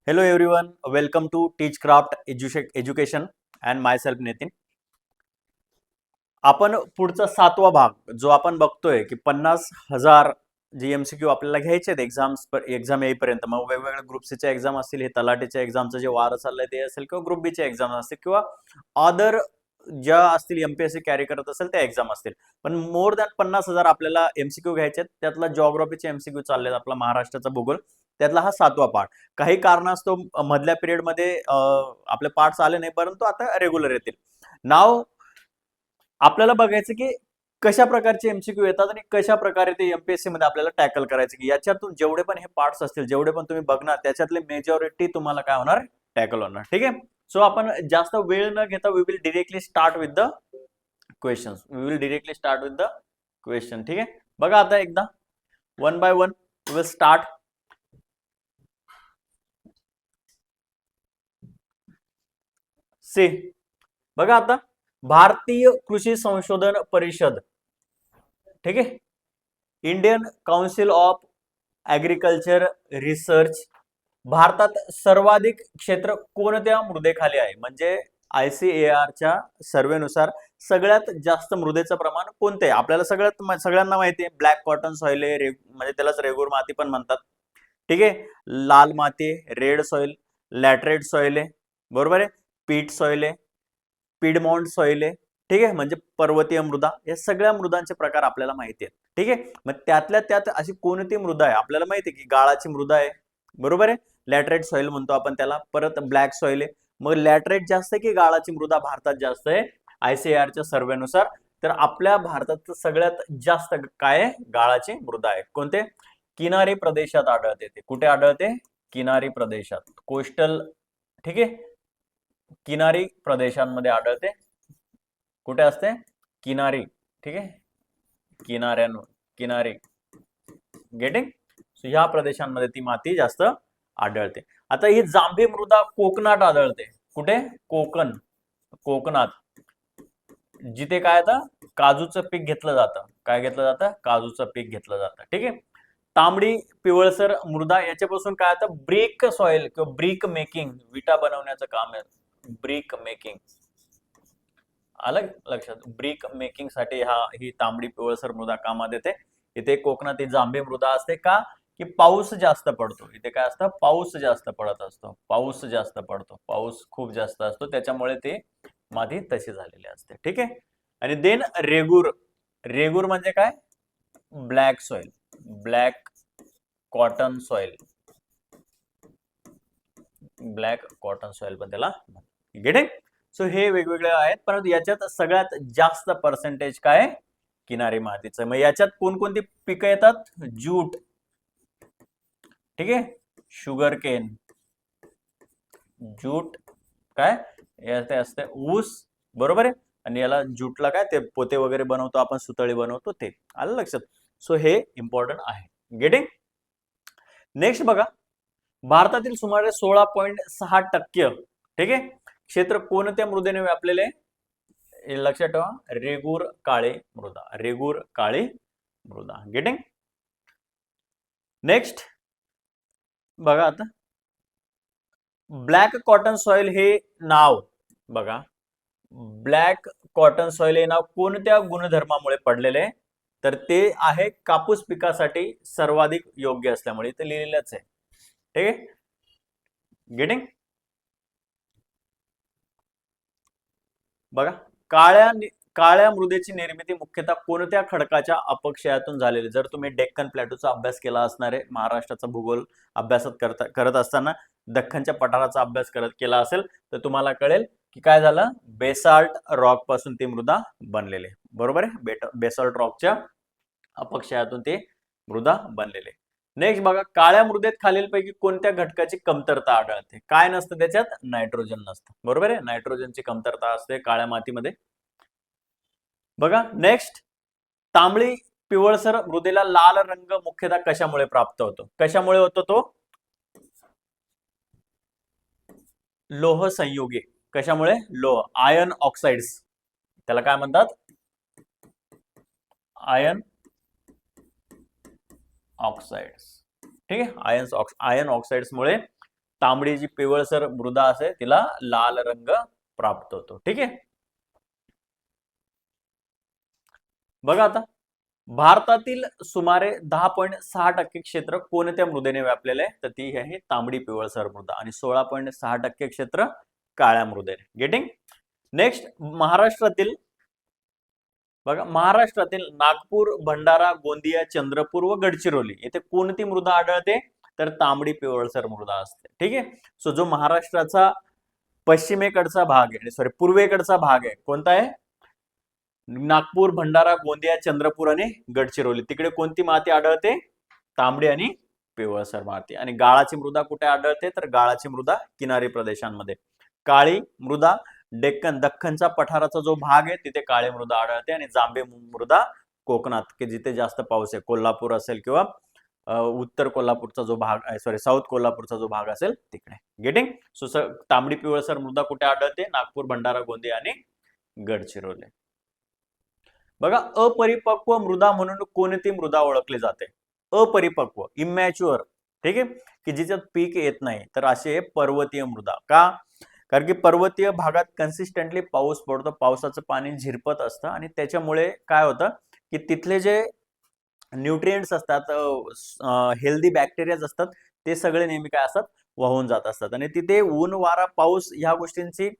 Hello everyone, welcome to Teachcraft Education and myself Nitin. आपण पुढचा 7वा भाग जो आपण बघतोय की 50,000 जी MCQ आपल्याला घ्यायचे आहेत एक्झाम येईपर्यंत. मग वेगवेगळ्या ग्रुप सीच्या एक्झाम असतील, हे तलाठीच्या एक्झामचं जे वारं चाललंय ते असेल, किंवा ग्रुप बीच्या एक्झाम असतील, किंवा अदर ज्या असतील MPSC कॅरी करत असेल त्या एक्झाम असतील. पण मोर दॅन 50,000 आपल्याला MCQ घ्यायचे आहेत. त्यातला जॉग्राफीचे MCQ चालले आपला महाराष्ट्राचा भूगोल, त्यातला हा 7वा पार्ट. काही कारणास्तव मधल्या पिरियडमध्ये आपले पार्ट्स आले नाही, परंतु आता रेग्युलर येतील. नाव आपल्याला बघायचं की कशा प्रकारचे MCQ येतात आणि कशा प्रकारे ते MPSC मध्ये आपल्याला टॅकल करायचे, की याच्यातून जेवढे पण हे पार्ट्स असतील, जेवढे पण तुम्ही बघणार, त्याच्यातले मेजॉरिटी तुम्हाला काय होणार, टॅकल होणार. ठीक आहे. सो आपण जास्त वेळ न घेता we will directly start with the question. ठीक आहे. बघा आता एकदा one by one will start. See बघा आता, भारतीय कृषी संशोधन परिषद, ठीक आहे, Indian council of agriculture research, भारतात सर्वाधिक क्षेत्र कोणत्या मृदेखाली आहे? म्हणजे ICARच्या सर्वेनुसार सगळ्यात जास्त मृदेचं प्रमाण कोणते? आपल्याला सगळ्यांना माहिती आहे, ब्लॅक कॉटन सॉइल आहे, म्हणजे त्यालाच रेगूर माती पण म्हणतात. ठीक आहे. लाल माती, रेड सॉइल, लॅटरेट सॉइल आहे, बरोबर आहे, पीट सॉइल आहे, पिडमॉन्ट सॉइल आहे. ठीक आहे, म्हणजे पर्वतीय मृदा. या सगळ्या मृदांचे प्रकार आपल्याला माहिती आहेत. ठीक आहे. मग त्यातल्या त्यात अशी कोणती मृदा आहे? आपल्याला माहिती आहे की गाळाची मृदा आहे, बरोबर आहे, लॅटरेट सॉइल म्हणतो आपण त्याला. परत ब्लॅक सॉइल आहे. मग लॅटरेट जास्त आहे की गाळाची मृदा भारतात जास्त आहे ICARच्या सर्वेनुसार? तर आपल्या भारतात सगळ्यात जास्त काय आहे? गाळाची मृदा आहे. कोणते? किनारी प्रदेशात आढळते. ते कुठे आढळते? किनारी प्रदेशात, कोस्टल. ठीक आहे, किनारी प्रदेशांमध्ये आढळते. कुठे असते? किनारी. ठीक आहे, किनारी. गेटिंग? सो ह्या प्रदेशांमध्ये ती माती जास्त आढळते. आता ही जांभी मृदा कोकणात आढळते. कुठे? कोकणात, जिथे काय आता काजूचं पीक घेतलं जातं. काय घेतलं जातं? काजूचं पीक घेतलं जातं. ठीक आहे. तांबडी पिवळसर मृदा, याच्यापासून काय आता ब्रिक सॉइल किंवा ब्रिक मेकिंग, विटा बनवण्याचं काम आहे. ब्रिक मेकिंग आलं लक्षात? ब्रिक मेकिंग साठी ही तांबडी पिवळसर मृदा कामात येते. इथे कोकणात ही जांभी मृदा असते. का? की पाऊस जास्त पडतो. इथे काय असतं? पाऊस जास्त पडत असतो. पाऊस खूप जास्त असतो, त्याच्यामुळे ते माती तशी झालेली असते. ठीक आहे. आणि देन रेगूर म्हणजे काय? Black soil, black cotton soil, पण त्याला गेटिंग? सो हे वेगवेगळे आहेत, परंतु याच्यात सगळ्यात जास्त पर्सेंटेज काय? किनारी मातीचं. मग याच्यात कोणकोणती पिकं येतात? ज्यूट, ठीक आहे, शुगर केन, ज्यूट काय याचे असते? ऊस, बरोबर आहे. आणि याला ज्यूटला काय ते पोते वगैरे बनवतो आपण, सुतळी बनवतो ते. आलं लक्षात? सो हे इम्पॉर्टंट आहे. गेटिंग? नेक्स्ट बघा, भारतातील सुमारे 16.6%, ठीक आहे, क्षेत्र कोणत्या मृदेने व्यापलेले? लक्षात ठेवा, रेगूर काळी मृदा. गेटिंग? नेक्स्ट बघा आता, ब्लॅक कॉटन सॉइल हे नाव बघा, ब्लॅक कॉटन सॉइल हे नाव कोणत्या गुणधर्मामुळे पडलेले? तर ते आहे कापूस पिकासाठी सर्वाधिक योग्य असल्यामुळे. इथे लिहिलेलंच आहे. ठीक आहे. गेटिंग? बघा, काळ्या मृदेची निर्मिती मुख्यतः कोणत्या खडकाच्या अपक्षयातून झालेली? जर तुम्ही डेक्कन प्लॅटूचा अभ्यास केला असणार आहे, महाराष्ट्राचा भूगोल अभ्यासात करत असताना दख्खनच्या पठाराचा अभ्यास केला असेल, तर तुम्हाला कळेल की काय झालं, बेसाल्ट रॉक पासून ती मृदा बनलेली. बरोबर आहे, बेसाल्ट रॉकच्या अपक्षयातून ती मृदा बनलेली. नेक्स्ट बघा, काळ्या मृदेत खालीलपैकी कोणत्या घटकाची कमतरता आढळते? काय नसतं त्याच्यात? नायट्रोजन नसतं. बरोबर आहे, नायट्रोजनची कमतरता असते काळ्या मातीमध्ये. बघा नेक्स्ट, तांबडी पिवळसर मृदेला लाल रंग मुख्यतः कशामुळे प्राप्त होतो? कशामुळे होतो तो? लोह संयुगे. कशामुळे? लोह, आयर्न ऑक्साइड्स, त्याला काय म्हणतात? Iron oxides. ठीक आहे, आयर्न ऑक्साइड्स मुळे तांबडी जी पिवळसर मृदा असते तिला लाल रंग प्राप्त होतो. ठीक आहे. बघा आता, भारतातील सुमारे 10.6% क्षेत्र कोणत्या मृदेने व्यापलेले आहे? तर ती आहे तांबडी पिवळसर मृदा आणि 16.6% क्षेत्र काळ्या मृदेने. गेटिंग? नेक्स्ट, महाराष्ट्रातील बघा, महाराष्ट्रातील नागपूर, भंडारा, गोंदिया, चंद्रपूर व गडचिरोली येथे कोणती मृदा आढळते? तर तांबडी पिवळसर मृदा असते. ठीक आहे. सो जो महाराष्ट्राचा पश्चिमेकडचा भाग आहे, सॉरी पूर्वेकडचा भाग आहे, कोणता आहे? नागपूर, भंडारा, गोंदिया, चंद्रपूर आणि गडचिरोली. तिकडे कोणती माती आढळते? तांबडी आणि पिवळसर माती. आणि गाळाची मृदा कुठे आढळते? तर गाळाची मृदा किनारी प्रदेशांमध्ये. काळी मृदा दख्खनचा पठाराचा जो भाग आहे तिथे काळी मृदा आढळते आणि जांभी मृदा कोकणात, की जिथे जास्त पाऊस आहे, कोल्हापूर असेल किंवा उत्तर कोल्हापूरचा जो भाग आहे, सॉरी साऊथ कोल्हापूरचा जो भाग असेल तिकडे. गेटिंग? सो तांबडी पिवळसर मृदा कुठे आढळते? नागपूर, भंडारा, गोंदिया आणि गडचिरोली. बघा, अपरिपक्व मृदा म्हणून कोणती मृदा ओळखली जाते? अपरिपक्व, इमॅच्युअर. ठीक आहे, की जिच्यात पीक येत नाही, तर असे पर्वतीय मृदा. का? कारण की पर्वतीय भागात कन्सिस्टंटली पाऊस पडतो, पावसाचं पाणी झिरपत असतं आणि त्याच्यामुळे काय होतं की तिथले जे न्यूट्रिएंट्स असतात, हेल्दी बॅक्टेरियाज असतात, ते सगळे नेहमी काय असतात? वाहून जात असतात. आणि तिथे ऊन, वारा, पाऊस ह्या गोष्टींची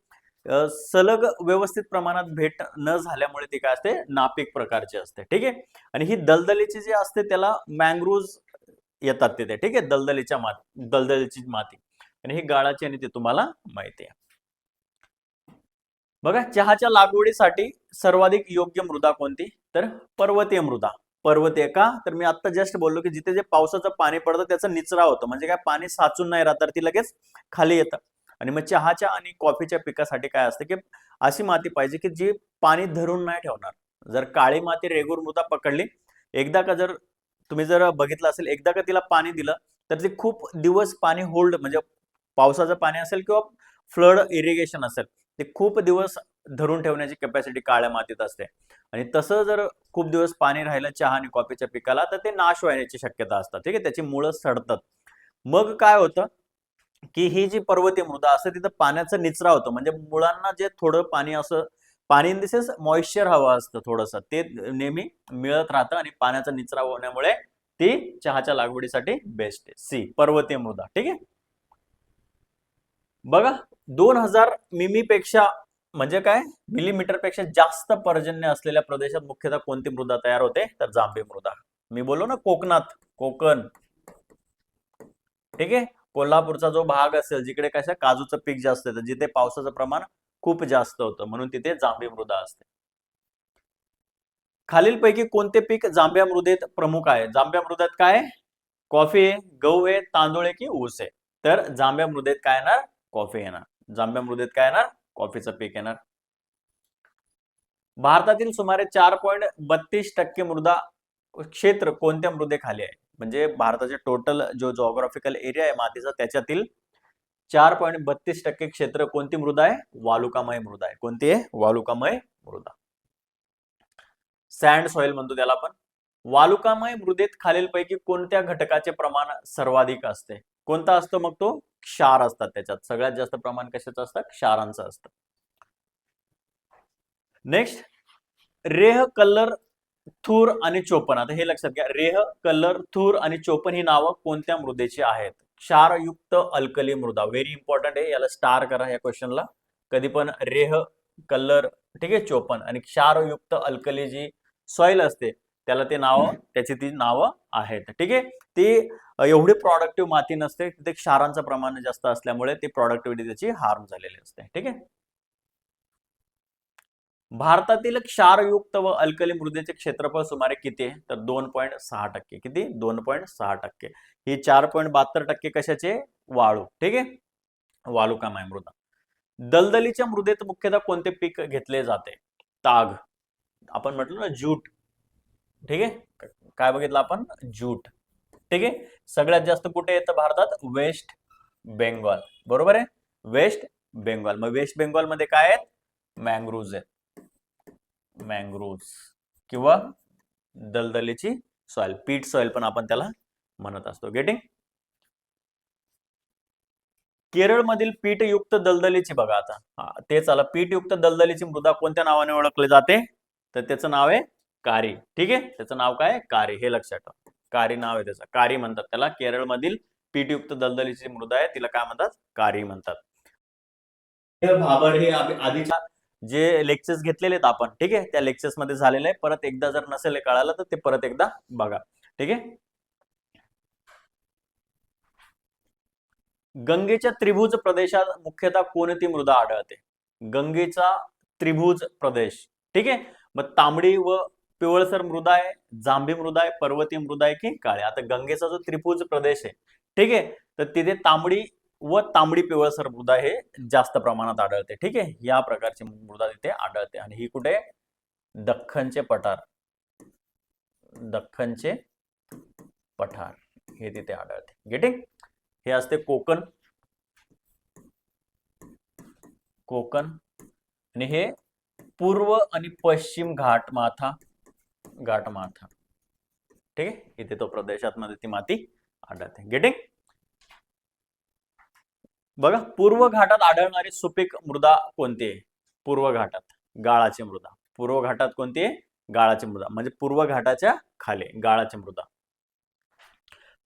सलग व्यवस्थित प्रमाणात भेट न झाल्यामुळे ती काय असते? नापीक प्रकारची असते. ठीक आहे. आणि ही दलदलीची जी असते त्याला मँग्रोव्ज येतात तिथे. ठीक आहे, दलदलीची माती. आणि ही गाळाची आणि ती तुम्हाला माहिती आहे. बघा, चहाच्या लागवडीसाठी सर्वाधिक योग्य मृदा कोणती? तर पर्वतीय मृदा. पर्वतीय का? तर मी आता जस्ट बोललो की जिथे जे पावसाचं पाणी पडतं त्याचा निचरा होतो, म्हणजे काय, पाणी साचून नाही राहत, तर ती लगेच खाली येतं. आणि मग चहाच्या आणि कॉफीच्या पिकासाठी काय असतं की अशी माती पाहिजे की जी पाणी धरून नाही ठेवणार. जर काळी माती रेगूर मृदा पकडली, एकदा का जर तुम्ही जर बघितलं असेल, एकदा का तिला पाणी दिलं तर ती खूप दिवस पाणी होल्ड, म्हणजे पावसाचं पाणी असेल किंवा फ्लड इरिगेशन असेल, ते खूप दिवस धरून ठेवण्याची कॅपॅसिटी काळ्या मातीत असते. आणि तसं जर खूप दिवस पाणी राहिलं चहा आणि कॉफीच्या पिकाला, तर ते नाश होण्याची शक्यता असतात. ठीक आहे, त्याची मुळं सडतात. मग काय होतं की ही जी पर्वतीय मृदा असते तिथं पाण्याचा निचरा होतो, म्हणजे मुळांना जे थोडं पाणी, असं पाणी इन द सेन्स मॉइश्चर हवं असतं थोडंसं, ते नेहमी मिळत राहतं आणि पाण्याचा निचरा होण्यामुळे ती चहाच्या लागवडीसाठी बेस्ट आहे. सी, पर्वतीय मृदा. ठीक आहे. बघा, 2000 मिमीपेक्षा, म्हणजे काय, मिलीमीटर पेक्षा जास्त पर्जन्य असलेल्या प्रदेशात मुख्यतः कोणती मृदा तयार होते? तर जांभी मृदा. मी बोललो ना, कोकणात, कोकण. ठीक आहे, कोल्हापूरचा जो भाग असेल जिकडे कसं काजूचं पीक जास्त येतं, जिथे पावसाचं प्रमाण खूप जास्त होतं, म्हणून तिथे जांभी मृदा असते. खालीलपैकी कोणते पीक जांभ्या मृदेत प्रमुख आहे? जांभ्या मृदेत काय? कॉफी आहे, गहू आहे, तांदूळ आहे की ऊस आहे? तर जांभ्या मृदेत काय येणार? कॉफी येणार. जांभ्या मृदेत काय येणार? कॉफीचं पीक येणार. भारतातील सुमारे 4.32% मृदा क्षेत्र कोणत्या मृदेखाली आहे? म्हणजे भारताचे टोटल जो जॉग्राफिकल एरिया आहे मातीचा, त्याच्यातील 4.32% क्षेत्र कोणती मृदा आहे? वालुकामय मृदा आहे. कोणती आहे? वालुकामय मृदा. सँड सॉइल म्हणतो त्याला आपण. वालुकामय मृदेत खालीलपैकी कोणत्या घटकाचे प्रमाण सर्वाधिक असते? कोणता असतो मग तो? क्षार असतात त्याच्यात. सगळ्यात जास्त प्रमाण कशाचं असतं? क्षारांचं असतं. नेक्स्ट, रेह, कल्लर, थूर आणि चोपन. आता हे लक्षात घ्या, रेह, कल्लर, थूर आणि चोपन ही नावं कोणत्या मृदेची आहेत? क्षारयुक्त अल्कली मृदा. व्हेरी इम्पॉर्टंट आहे, याला स्टार करा या क्वेश्चनला. कधी पण रेह, कल्लर, ठीक आहे, चोपन आणि क्षारयुक्त अल्कली जी सॉइल असते त्याला ते नाव, त्याची ती नावं आहेत. ठीक आहे. ती एवढी प्रॉडक्टिव्ह माती नसते, तिथे क्षारांचं प्रमाण जास्त असल्यामुळे ती प्रॉडक्टिव्हिटी त्याची हार्म झालेली असते. ठीक आहे. भारतातील क्षारयुक्त व अल्कली मृदेचे क्षेत्रफळ सुमारे किती आहे? तर 2.6%. किती? 2.6%. ही 4.72% कशाचे? वाळू. ठीक आहे, वालुकामय मृदा. दलदलीच्या मृदेत मुख्यतः कोणते पीक घेतले जाते? ताग. आपण म्हटलं ना, ज्यूट. ठीक आहे, काय बघितलं आपण? ज्यूट. ठीक आहे. सगळ्यात जास्त कुठे येतं भारतात? वेस्ट बेंगॉल. बरोबर आहे, वेस्ट बेंगॉल. मग वेस्ट बेंगॉल मध्ये काय आहेत? मँग्रोव्ज आहेत. मँग्रोव्ज किंवा दलदलीची सॉइल, पीट सॉइल पण आपण त्याला म्हणत असतो. गेटिंग? केरळमधील पीठयुक्त दलदलीची बघा आता ते चला पीठयुक्त दलदलीची मृदा कोणत्या नावाने ओळखली जाते तर त्याचं नाव आहे कारी. ठीक आहे, त्याचं नाव काय कारी हे लक्षात ठेवा. कारी नाव आहे त्याचं, कारी म्हणतात त्याला. केरळमधील पीठयुक्त दलदलीची मृदा आहे तिला काय म्हणतात कारी म्हणतात. भाबर हे आधीच्या जे लेक्चर्स घेतलेले आहेत आपण, ठीक आहे, त्या लेक्चर्स मध्ये झालेलं आहे. परत एकदा जर नसेल कळालं तर ते परत एकदा बघा. ठीक आहे. गंगेच्या त्रिभुज प्रदेशात मुख्यतः कोणती मृदा आढळते? गंगेचा त्रिभुज प्रदेश. ठीक आहे, मग तांबडी व पिवळसर मृदा आहे, जांभी मृदा आहे, पर्वतीय मृदा आहे की काळी? आता गंगेचा जो त्रिभुज प्रदेश आहे, ठीक आहे, तर तिथे तांबडी व तांबडी पिवळसर मृदा हे जास्त प्रमाणात आढळते. ठीक आहे, या प्रकारची मृदा तिथे आढळते. आणि ही कुठे? दख्खनचे पठार. दख्खनचे पठार हे तिथे आढळते. गेटिंग? हे असते कोकण. कोकण आणि हे पूर्व आणि पश्चिम घाटमाथा. घाटमाथा. ठीक आहे, इथे तो प्रदेशात मध्ये ती माती आढळते. गेटिंग? बघा, पूर्व घाटात आढळणारी सुपीक मृदा कोणती आहे? पूर्व घाटात गाळाची मृदा. पूर्व घाटात कोणती आहे? गाळाची मृदा, म्हणजे पूर्व घाटाच्या खाली गाळाची मृदा.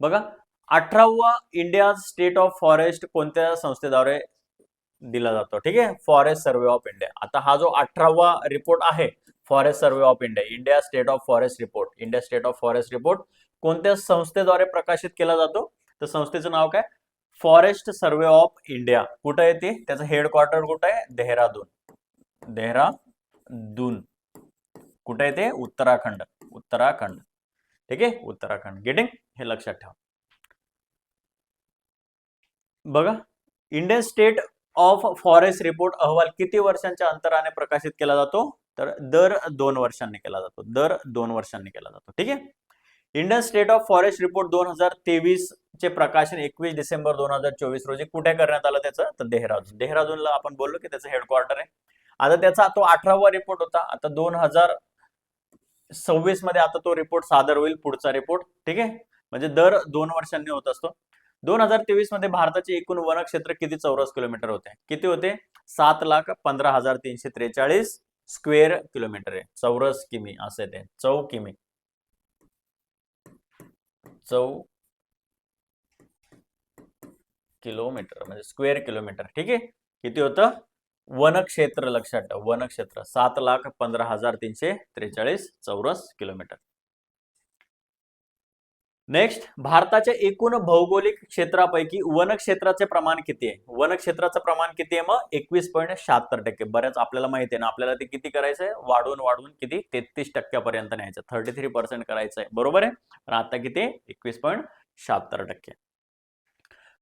बघा, 18वा इंडिया स्टेट ऑफ फॉरेस्ट कोणत्या संस्थेद्वारे दिला जातो? ठीक आहे, फॉरेस्ट सर्वे ऑफ इंडिया. आता हा जो 18वा रिपोर्ट आहे forest survey of India, India state of forest report, India state of forest report कोणत्या संस्थेद्वारे प्रकाशित केला जातो? तर संस्थेचं नाव काय? Forest survey of India. कुठं आहे ते? त्याचं हेडक्वार्टर कुठं आहे? देहरादून. देहरादून. कुठे आहे ते? उत्तराखंड. उत्तराखंड. ठीक आहे, उत्तराखंड. गेटिंग? हे लक्षात ठेवा. बघा, Indian state of forest report अहवाल किती वर्षांच्या अंतराने प्रकाशित केला जातो? तर दर 2 वर्षांनी केला जातो. दर 2 वर्षांनी केला जातो. ठीक आहे. Indian state of forest report 2023 चे प्रकाशन 21 डिसेंबर 2024 रोजी कुठे करण्यात आलं त्याचं? तर देहरादून. देहरादूनला आपण बोललो की त्याचं हेडक्वार्टर आहे. आता त्याचा तो 18वा रिपोर्ट होता. आता 2026 मध्ये आता तो रिपोर्ट सादर होईल, पुढचा रिपोर्ट. ठीक आहे, म्हणजे दर 2 वर्षांनी होत असतो. 2023 मध्ये भारताचे एकूण वनक्षेत्र किती चौरस किलोमीटर होते? किती होते? 7,15,343 स्क्वेअर किलोमीटर आहे. चौरस किमी असे ते, चौ किमी, चौ किलोमीटर म्हणजे स्क्वेअर किलोमीटर. ठीक आहे, किती होतं? वनक्षेत्र लक्षात ठेवा. वनक्षेत्र 7,15,343 चौरस किलोमीटर. नेक्स्ट, भारताच्या एकूण भौगोलिक क्षेत्रापैकी वनक्षेत्राचे प्रमाण किती आहे? वनक्षेत्राचं प्रमाण किती आहे? मग 21.76%. बऱ्याच आपल्याला माहिती आहे ना, आपल्याला ते किती करायचंय? वाढून वाढून किती? 33% न्यायचं. 33% करायचंय, बरोबर आहे. पण आता किती? 21.76%.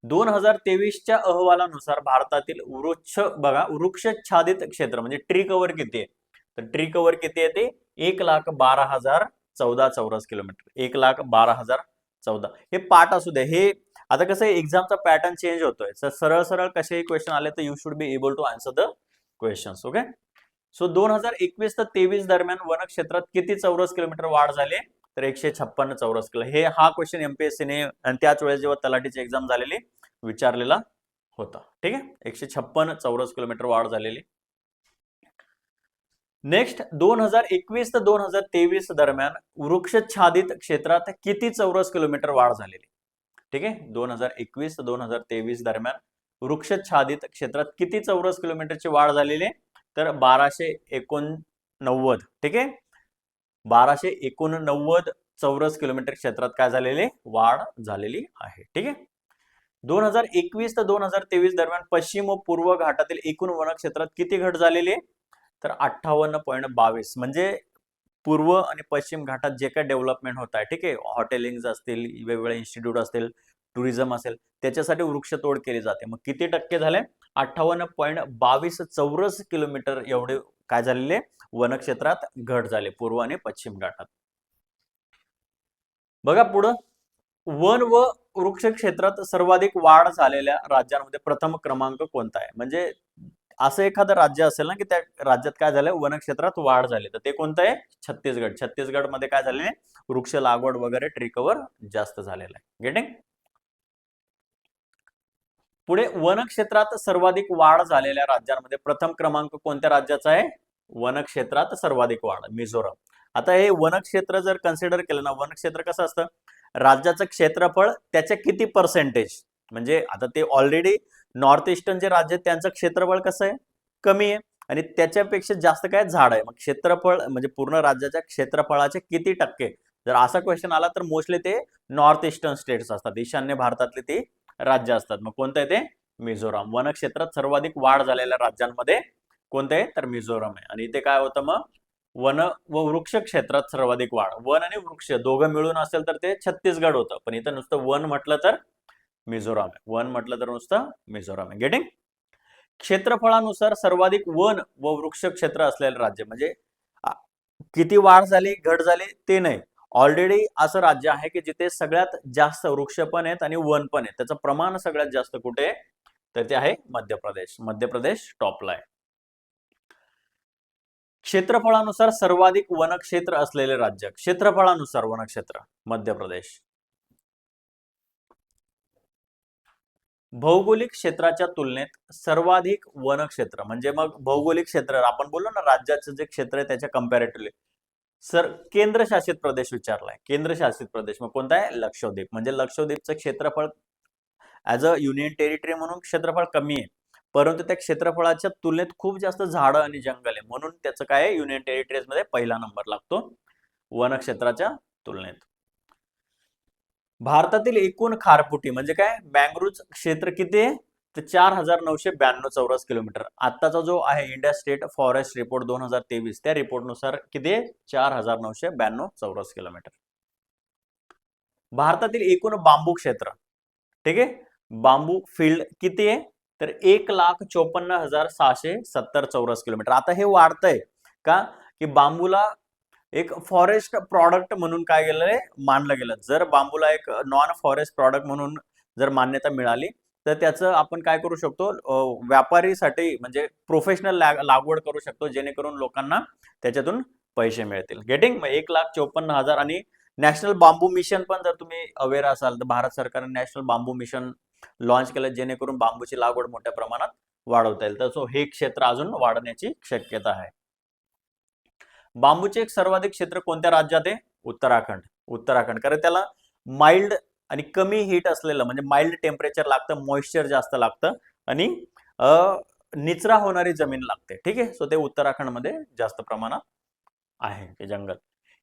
2023च्या अहवालानुसार भारतातील वृक्षाच्छादित क्षेत्र म्हणजे ट्री कव्हर किती आहे? तर ट्री कव्हर किती आहे ते? 1,12,014 चौरस किलोमीटर. 1,12,014. हे पाठ असू दे. हे आता कसं एक्झामचा पॅटर्न चेंज होतोय. सरळ सरळ कसेही क्वेश्चन आले तर you should be able to answer the questions. Okay. So 2021 ते 23 दरम्यान वनक्षेत्रात किती चौरस किलोमीटर वाढ झाली? तर 156 चौरस किलोमीटर. हा क्वेश्चन एमपीएससीने आणि त्याच वेळेस जेव्हा तलाठीची एक्झाम झालेली विचारलेला होता. ठीक आहे, 156 चौरस किलोमीटर वाढ झालेली. नेक्स्ट, 2021 ते 2023 दरम्यान वृक्षाच्छादित क्षेत्रात किती चौरस किलोमीटर वाढ झालेली? ठीक आहे, 2021 ते 2023 दरम्यान वृक्षाच्छादित क्षेत्रात किती चौरस किलोमीटरची वाढ झालेली आहे? तर 1289. ठीक आहे, 1289 चौरस किलोमीटर क्षेत्रात काय झालेले? वाढ झालेली आहे. ठीक आहे. 2021 ते 2023 दरम्यान पश्चिम व पूर्व घाटातील एकूण वनक्षेत्रात किती घट झालेली आहे? तर 58.22. म्हणजे पूर्व आणि पश्चिम घाटात जे काही डेव्हलपमेंट होत आहे, ठीक आहे, हॉटेलिंग असतील, वेगवेगळे इन्स्टिट्यूट असतील, टुरिझम असेल, त्याच्यासाठी वृक्षतोड केली जाते. मग किती टक्के झाले? 58.22 चौरस किलोमीटर एवढे काय झालेले वनक्षेत्रात घट झाले पूर्व आणि पश्चिम घाटात. बघा पुढं, वन व वृक्ष क्षेत्रात सर्वाधिक वाढ झालेल्या राज्यांमध्ये प्रथम क्रमांक कोणता आहे? म्हणजे असं एखादं राज्य असेल ना की त्या राज्यात काय झालंय? वनक्षेत्रात वाढ झाली, तर ते कोणतं आहे? छत्तीसगड. छत्तीसगड मध्ये काय झाले? वृक्ष लागवड वगैरे ट्री कव्हर जास्त झालेलं आहे. गेटिंग? पुढे वनक्षेत्रात सर्वाधिक वाढ झालेल्या राज्यांमध्ये प्रथम क्रमांक कोणत्या राज्याचा आहे? वनक्षेत्रात सर्वाधिक वाढ मिझोरम. आता हे वनक्षेत्र जर कन्सिडर केलं ना, वनक्षेत्र कसं असतं, राज्याचं क्षेत्रफळ त्याच्या किती पर्सेंटेज, म्हणजे आता ते ऑलरेडी नॉर्थ ईस्टर्न जे राज्य आहेत त्यांचं क्षेत्रफळ कसं आहे, कमी आहे, आणि त्याच्यापेक्षा जास्त काय झाड आहे. मग क्षेत्रफळ म्हणजे पूर्ण राज्याच्या क्षेत्रफळाचे किती टक्के, जर असा क्वेश्चन आला तर मोस्टली ते नॉर्थ ईस्टर्न स्टेट्स असतात, ईशान्य भारतातले ते राज्य असतात. मग कोणतं आहे ते? मिझोराम. वनक्षेत्रात सर्वाधिक वाढ झालेल्या राज्यांमध्ये कोणतं आहे तर मिझोराम आहे. आणि इथे काय होतं मग, वन व वृक्ष क्षेत्रात सर्वाधिक वाढ, वन आणि वृक्ष दोघं मिळून असेल तर ते छत्तीसगड होतं, पण इथं नुसतं वन म्हटलं तर मिझोराम आहे. वन म्हटलं तर नुसतं मिझोराम आहे. गेटिंग? क्षेत्रफळानुसार सर्वाधिक वन व वृक्ष क्षेत्र असलेले राज्य, म्हणजे किती वाढ झाली घट झाली ते नाही, ऑलरेडी असं राज्य आहे की जिथे सगळ्यात जास्त वृक्ष पण आहेत आणि वन पण आहे. त्याचं प्रमाण सगळ्यात जास्त कुठे आहे तर ते आहे मध्य प्रदेश. मध्य प्रदेश टॉपला आहे. क्षेत्रफळानुसार सर्वाधिक वनक्षेत्र असलेले राज्य, क्षेत्रफळानुसार वनक्षेत्र मध्य प्रदेश. भौगोलिक क्षेत्राच्या तुलनेत सर्वाधिक वनक्षेत्र, म्हणजे मग भौगोलिक क्षेत्र आपण बोललो ना, राज्याचं जे क्षेत्र आहे त्याच्या कंपॅरेटिव्हली सर केंद्रशासित प्रदेश विचारलाय. केंद्रशासित प्रदेश मग कोणता आहे? लक्षद्वीप. म्हणजे लक्षद्वीपचं क्षेत्रफळ ऍज अ युनियन टेरिटरी म्हणून क्षेत्रफळ कमी आहे, परंतु त्या क्षेत्रफळाच्या तुलनेत खूप जास्त झाडं आणि जंगल आहे, म्हणून त्याचं काय आहे, युनियन टेरिटरीज मध्ये पहिला नंबर लागतो वनक्षेत्राच्या तुलनेत. भारतातील एकूण खारफुटी म्हणजे काय, मँग्रोव्ह क्षेत्र किती आहे तर 4992 चौरस किलोमीटर. आताचा जो आहे इंडिया स्टेट फॉरेस्ट रिपोर्ट 2023 त्या रिपोर्ट नुसार किती आहे 4992 चौरस किलोमीटर. भारतातील एकूण बांबू क्षेत्र, ठीक आहे, बांबू फील्ड किती आहे तर 1,54,670 चौरस किलोमीटर. आता हे वाढतंय का की बांबूला एक फॉरेस्ट प्रॉडक्ट म्हणून काय गेलंय मानलं गेलं. जर बांबूला एक नॉन फॉरेस्ट प्रॉडक्ट म्हणून जर मान्यता मिळाली तर त्याचं आपण काय करू शकतो, व्यापारीसाठी म्हणजे प्रोफेशनल लागवड करू शकतो, जेणेकरून लोकांना त्याच्यातून पैसे मिळतील. गेटिंग? 1,54,000. आणि नॅशनल बांबू मिशन पण जर तुम्ही अवेअर असाल तर भारत सरकारने नॅशनल बांबू मिशन लॉन्च केलं, जेणेकरून बांबूची लागवड मोठ्या प्रमाणात वाढवता येईल. तर हे क्षेत्र अजून वाढण्याची शक्यता आहे. बांबूचे एक सर्वाधिक क्षेत्र कोणत्या राज्यात आहे? उत्तराखंड. उत्तराखंड, कारण त्याला माइल्ड आणि कमी हीट असलेलं म्हणजे माइल्ड टेम्परेचर लागतं, मॉइश्चर जास्त लागतं आणि निचरा होणारी जमीन लागते. ठीक आहे, सो ते उत्तराखंड मध्ये जास्त प्रमाणात आहे ते जंगल.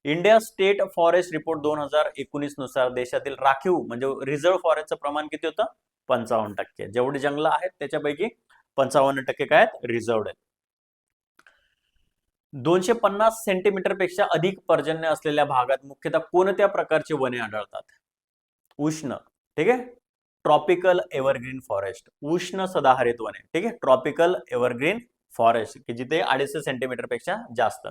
इंडिया स्टेट फॉरेस्ट रिपोर्ट 2019 नुसार देशातील राखीव म्हणजे रिझर्व्ह फॉरेस्टचं प्रमाण किती होतं? 55%. जेवढी जंगल आहेत त्याच्यापैकी 55% काय आहेत? रिझर्व्ड आहेत. 250 सेंटीमीटर पेक्षा अधिक पर्जन्य असलेल्या भागात मुख्यतः कोणत्या प्रकारची वने आढळतात? उष्ण, ठीक आहे, ट्रॉपिकल एव्हरग्रीन फॉरेस्ट, उष्ण सदाहरित वने. ठीक आहे, ट्रॉपिकल एव्हरग्रीन फॉरेस्ट की जिथे 250 सेंटीमीटर पेक्षा जास्त.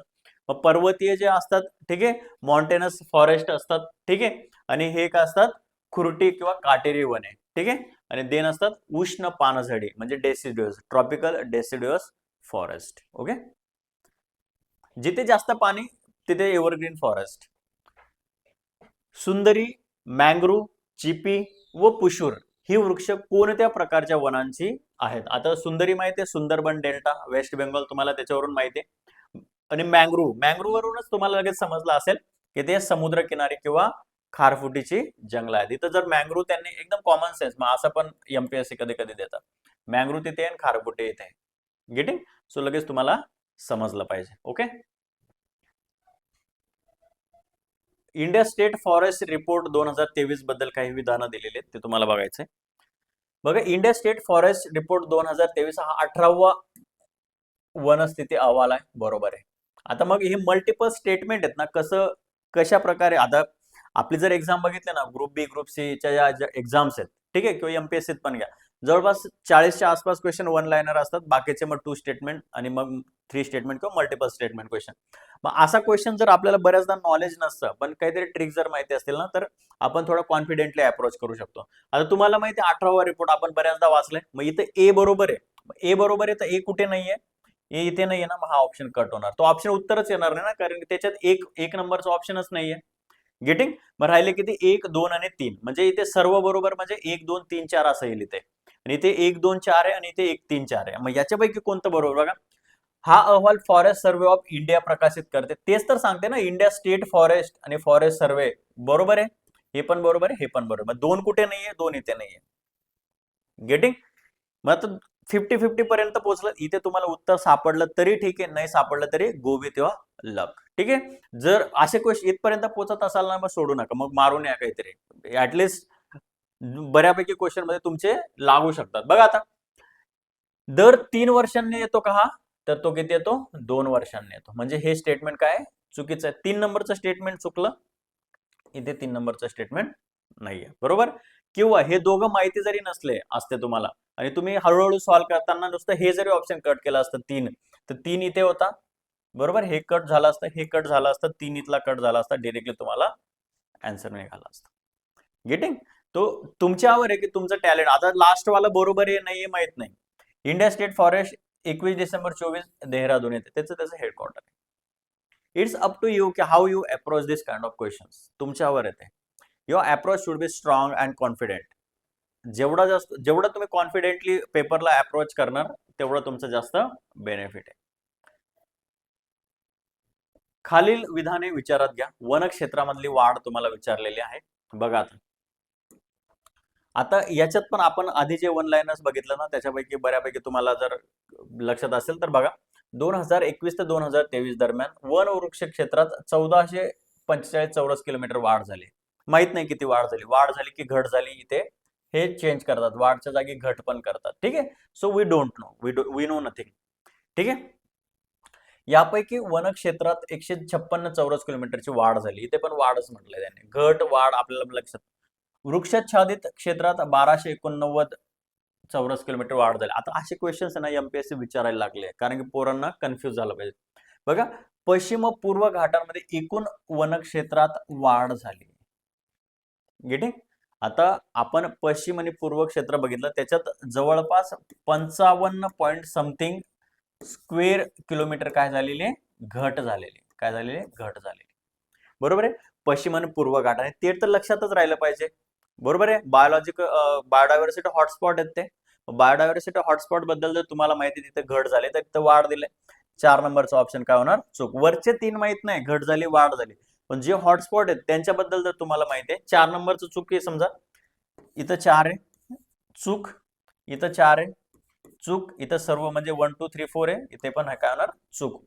मग पर्वतीय जे असतात, ठीक आहे, मॉन्टेनस फॉरेस्ट असतात, ठीक आहे, आणि हे काय असतात? खुरटी किंवा काटेरी वने. ठीक आहे, आणि देन असतात उष्ण पानझडी म्हणजे डेसिड्युअस, ट्रॉपिकल डेसिड्युअस फॉरेस्ट. ओके, जिथे जास्त पाणी तिथे एव्हरग्रीन फॉरेस्ट. सुंदरी, मँग्रोव्ह, चिपी व पुशूर ही वृक्ष कोणत्या प्रकारच्या वनांची आहेत? आता सुंदरी माहिती आहे, सुंदरबन डेल्टा वेस्ट बेंगॉल, तुम्हाला त्याच्यावरून माहिती आहे. आणि मँग्रोव्ह वरूनच तुम्हाला लगेच समजलं असेल की ते समुद्र किनारी किंवा खारफुटीची जंगल आहेत. इथं जर मँग्रोव्ह त्यांनी एकदम कॉमन सेन्स, मग असं पण एमपीएससी कधी कधी देतात, मँग्रोव्ह तिथे आणि खारफुटी इथे. गेटिंग? सो लगेच तुम्हाला समजलं पाहिजे. Okay, India state forest report 2023 बद्दल काही विधानं दिलेली आहेत, ते तुम्हाला बघायचंय. बघा, इंडिया स्टेट फॉरेस्ट रिपोर्ट 2023 हा 18वा वनस्थिती अहवाल आहे. बरोबर आहे. आता मग हे मल्टिपल स्टेटमेंट आहेत ना, कशा प्रकारे, आता आपली जर एक्झाम बघितली ना, ग्रुप बी ग्रुप सी च्या ज्या एक्झाम्स आहेत, ठीक आहे, किंवा एमपीएससीत पण घ्या, जवळपास 40च्या आसपास क्वेश्चन वन लाइनर असतात, बाकीचे मग 2 स्टेटमेंट आणि मग 3 स्टेटमेंट किंवा मल्टिपल स्टेटमेंट क्वेश्चन. मग असा क्वेश्चन जर आपल्याला बऱ्याचदा नॉलेज नसतं पण काहीतरी ट्रिक जर माहिती असतील ना, तर आपण थोडं कॉन्फिडेंटली अप्रोच करू शकतो. आता तुम्हाला माहिती आहे 18वा रिपोर्ट आपण बऱ्याचदा वाचलाय, मग इथे ए बरोबर आहे, ए बरोबर आहे तर ए कुठे नाहीये? ए इथे नाहीये ना, मग हा ऑप्शन कट होणार, तो ऑप्शन उत्तरच येणार नाही ना, कारण त्याच्यात एक नंबरचा ऑप्शनच नाहीये. गेटिंग? मग राहिले किती? 1, 2 आणि 3, म्हणजे इथे सर्व बरोबर म्हणजे 1, 2, 3, 4 असं येईल इथे. आणि इथे 1, 2, 4 आहे आणि इथे 1, 3, 4 आहे. मग याच्यापैकी कोणतं बरोबर बघा. हा अहवाल फॉरेस्ट सर्व्हे ऑफ इंडिया प्रकाशित करते. तेच तर सांगते ना, इंडिया स्टेट फॉरेस्ट आणि फॉरेस्ट सर्व्हे. बरोबर आहे, हे पण बरोबर आहे, हे पण बरोबर. दोन कुठे नाहीये, दोन इथे नाहीये. गेटिंग. मग आता 50-50 पर्यंत पोहोचलं. इथे तुम्हाला उत्तर सापडलं तरी ठीक आहे, नाही सापडलं तरी गो विथ युअर लक. ठीक आहे. जर असे क्वेश्चन इथपर्यंत पोहोचत असाल ना, मग सोडू नका, मग मारून या काहीतरी. ऍटलिस्ट बऱ्यापैकी क्वेश्चन मध्ये तुमचे लागू शकतात. बघा आता, दर 3 वर्षांनी येतो का हा, तर तो किती येतो, 2 वर्षांनी येतो. म्हणजे हे स्टेटमेंट काय चुकीचं आहे. 3 नंबरचं स्टेटमेंट चुकलं, इथे 3 नंबरचं स्टेटमेंट नाहीये. बरोबर. किंवा हे दोघं माहिती जरी नसले असते तुम्हाला आणि तुम्ही हळूहळू सॉल्व्ह करताना नुसतं हे जरी ऑप्शन कट केलं असतं 3, तर 3 इथे होता. बरोबर. हे कट झालं असतं, हे कट झालं असतं, 3 इथला कट झाला असता, डिरेक्टली तुम्हाला आन्सर निघाला असता. गेटिंग. तो तुमच्यावर आहे की तुमचं टॅलेंट. आता लास्ट वाला बरोबर आहे नाहीये माहित नाही. India state forest 21 December 24 Dehradun येते, त्याचं हेडक्वार्टर आहे. इट्स अप टू यू की how you approach this kind of questions. तुमच्यावर येते. Your approach should be strong and confident. जेवढं तुम्ही कॉन्फिडेंटली पेपरला अप्रोच करणार, तेवढं तुमचं जास्त बेनिफिट आहे. खालील विधाने विचारात घ्या. वन क्षेत्रामधली वाढ तुम्हाला विचारलेली आहे. बघा आता याच्यात पण आपण आधी जे वन लाईनर्स बघितलं ना, त्याच्यापैकी बऱ्यापैकी तुम्हाला जर लक्षात असेल तर बघा, 2021 ते 2023 दरम्यान वन वृक्ष क्षेत्रात 1445 चौरस किलोमीटर वाढ झाली. माहित नाही किती वाढ झाली की घट झाली, इथे हे चेंज करतात, वाढच्या जागी घट पण करतात. ठीक आहे. So we don't know, we know nothing. ठीक आहे. यापैकी वन क्षेत्रात 156 चौरस किलोमीटरची वाढ झाली, इथे पण वाढच म्हटलंय त्यांनी, घट वाढ आपल्याला लक्षात. वृक्षाच्छादित क्षेत्रात 1289 चौरस किलोमीटर वाढ झाली. आता असे क्वेश्चन्स ना एमपीएससी विचारायला लागले, कारण की पोरांना कन्फ्युज झालं पाहिजे. बघा, पश्चिम पूर्व घाटांमध्ये एकूण वनक्षेत्रात वाढ झाली. गेटिंग. आता आपण पश्चिम आणि पूर्व क्षेत्र बघितलं, त्याच्यात जवळपास 55 पॉइंट समथिंग स्क्वेअर किलोमीटर काय झालेले, घट झालेली. काय झालेले, घट झालेली. बरोबर आहे. पश्चिम आणि पूर्व घाट आहे, ते तर लक्षातच राहिलं पाहिजे. बरोबर आहे. बायोडायव्हर्सिटी हॉटस्पॉट आहेत ते. बायोडायव्हर्सिटी हॉटस्पॉट बद्दल जर तुम्हाला माहिती तिथे घट झाली, तर तिथे वाढ दिले. 4 नंबरचा ऑप्शन काय होणार, चूक. वरचे 3 माहित नाही, घट झाली वाढ झाली, पण जे हॉटस्पॉट आहेत त्यांच्याबद्दल जर तुम्हाला माहिती आहे, 4 नंबरचं चूक आहे. समजा इथं 4 आहे, चूक. इथं 4 आहे, चूक. इथं सर्व म्हणजे 1 2 3 4 आहे, इथे पण काय होणार, चूक.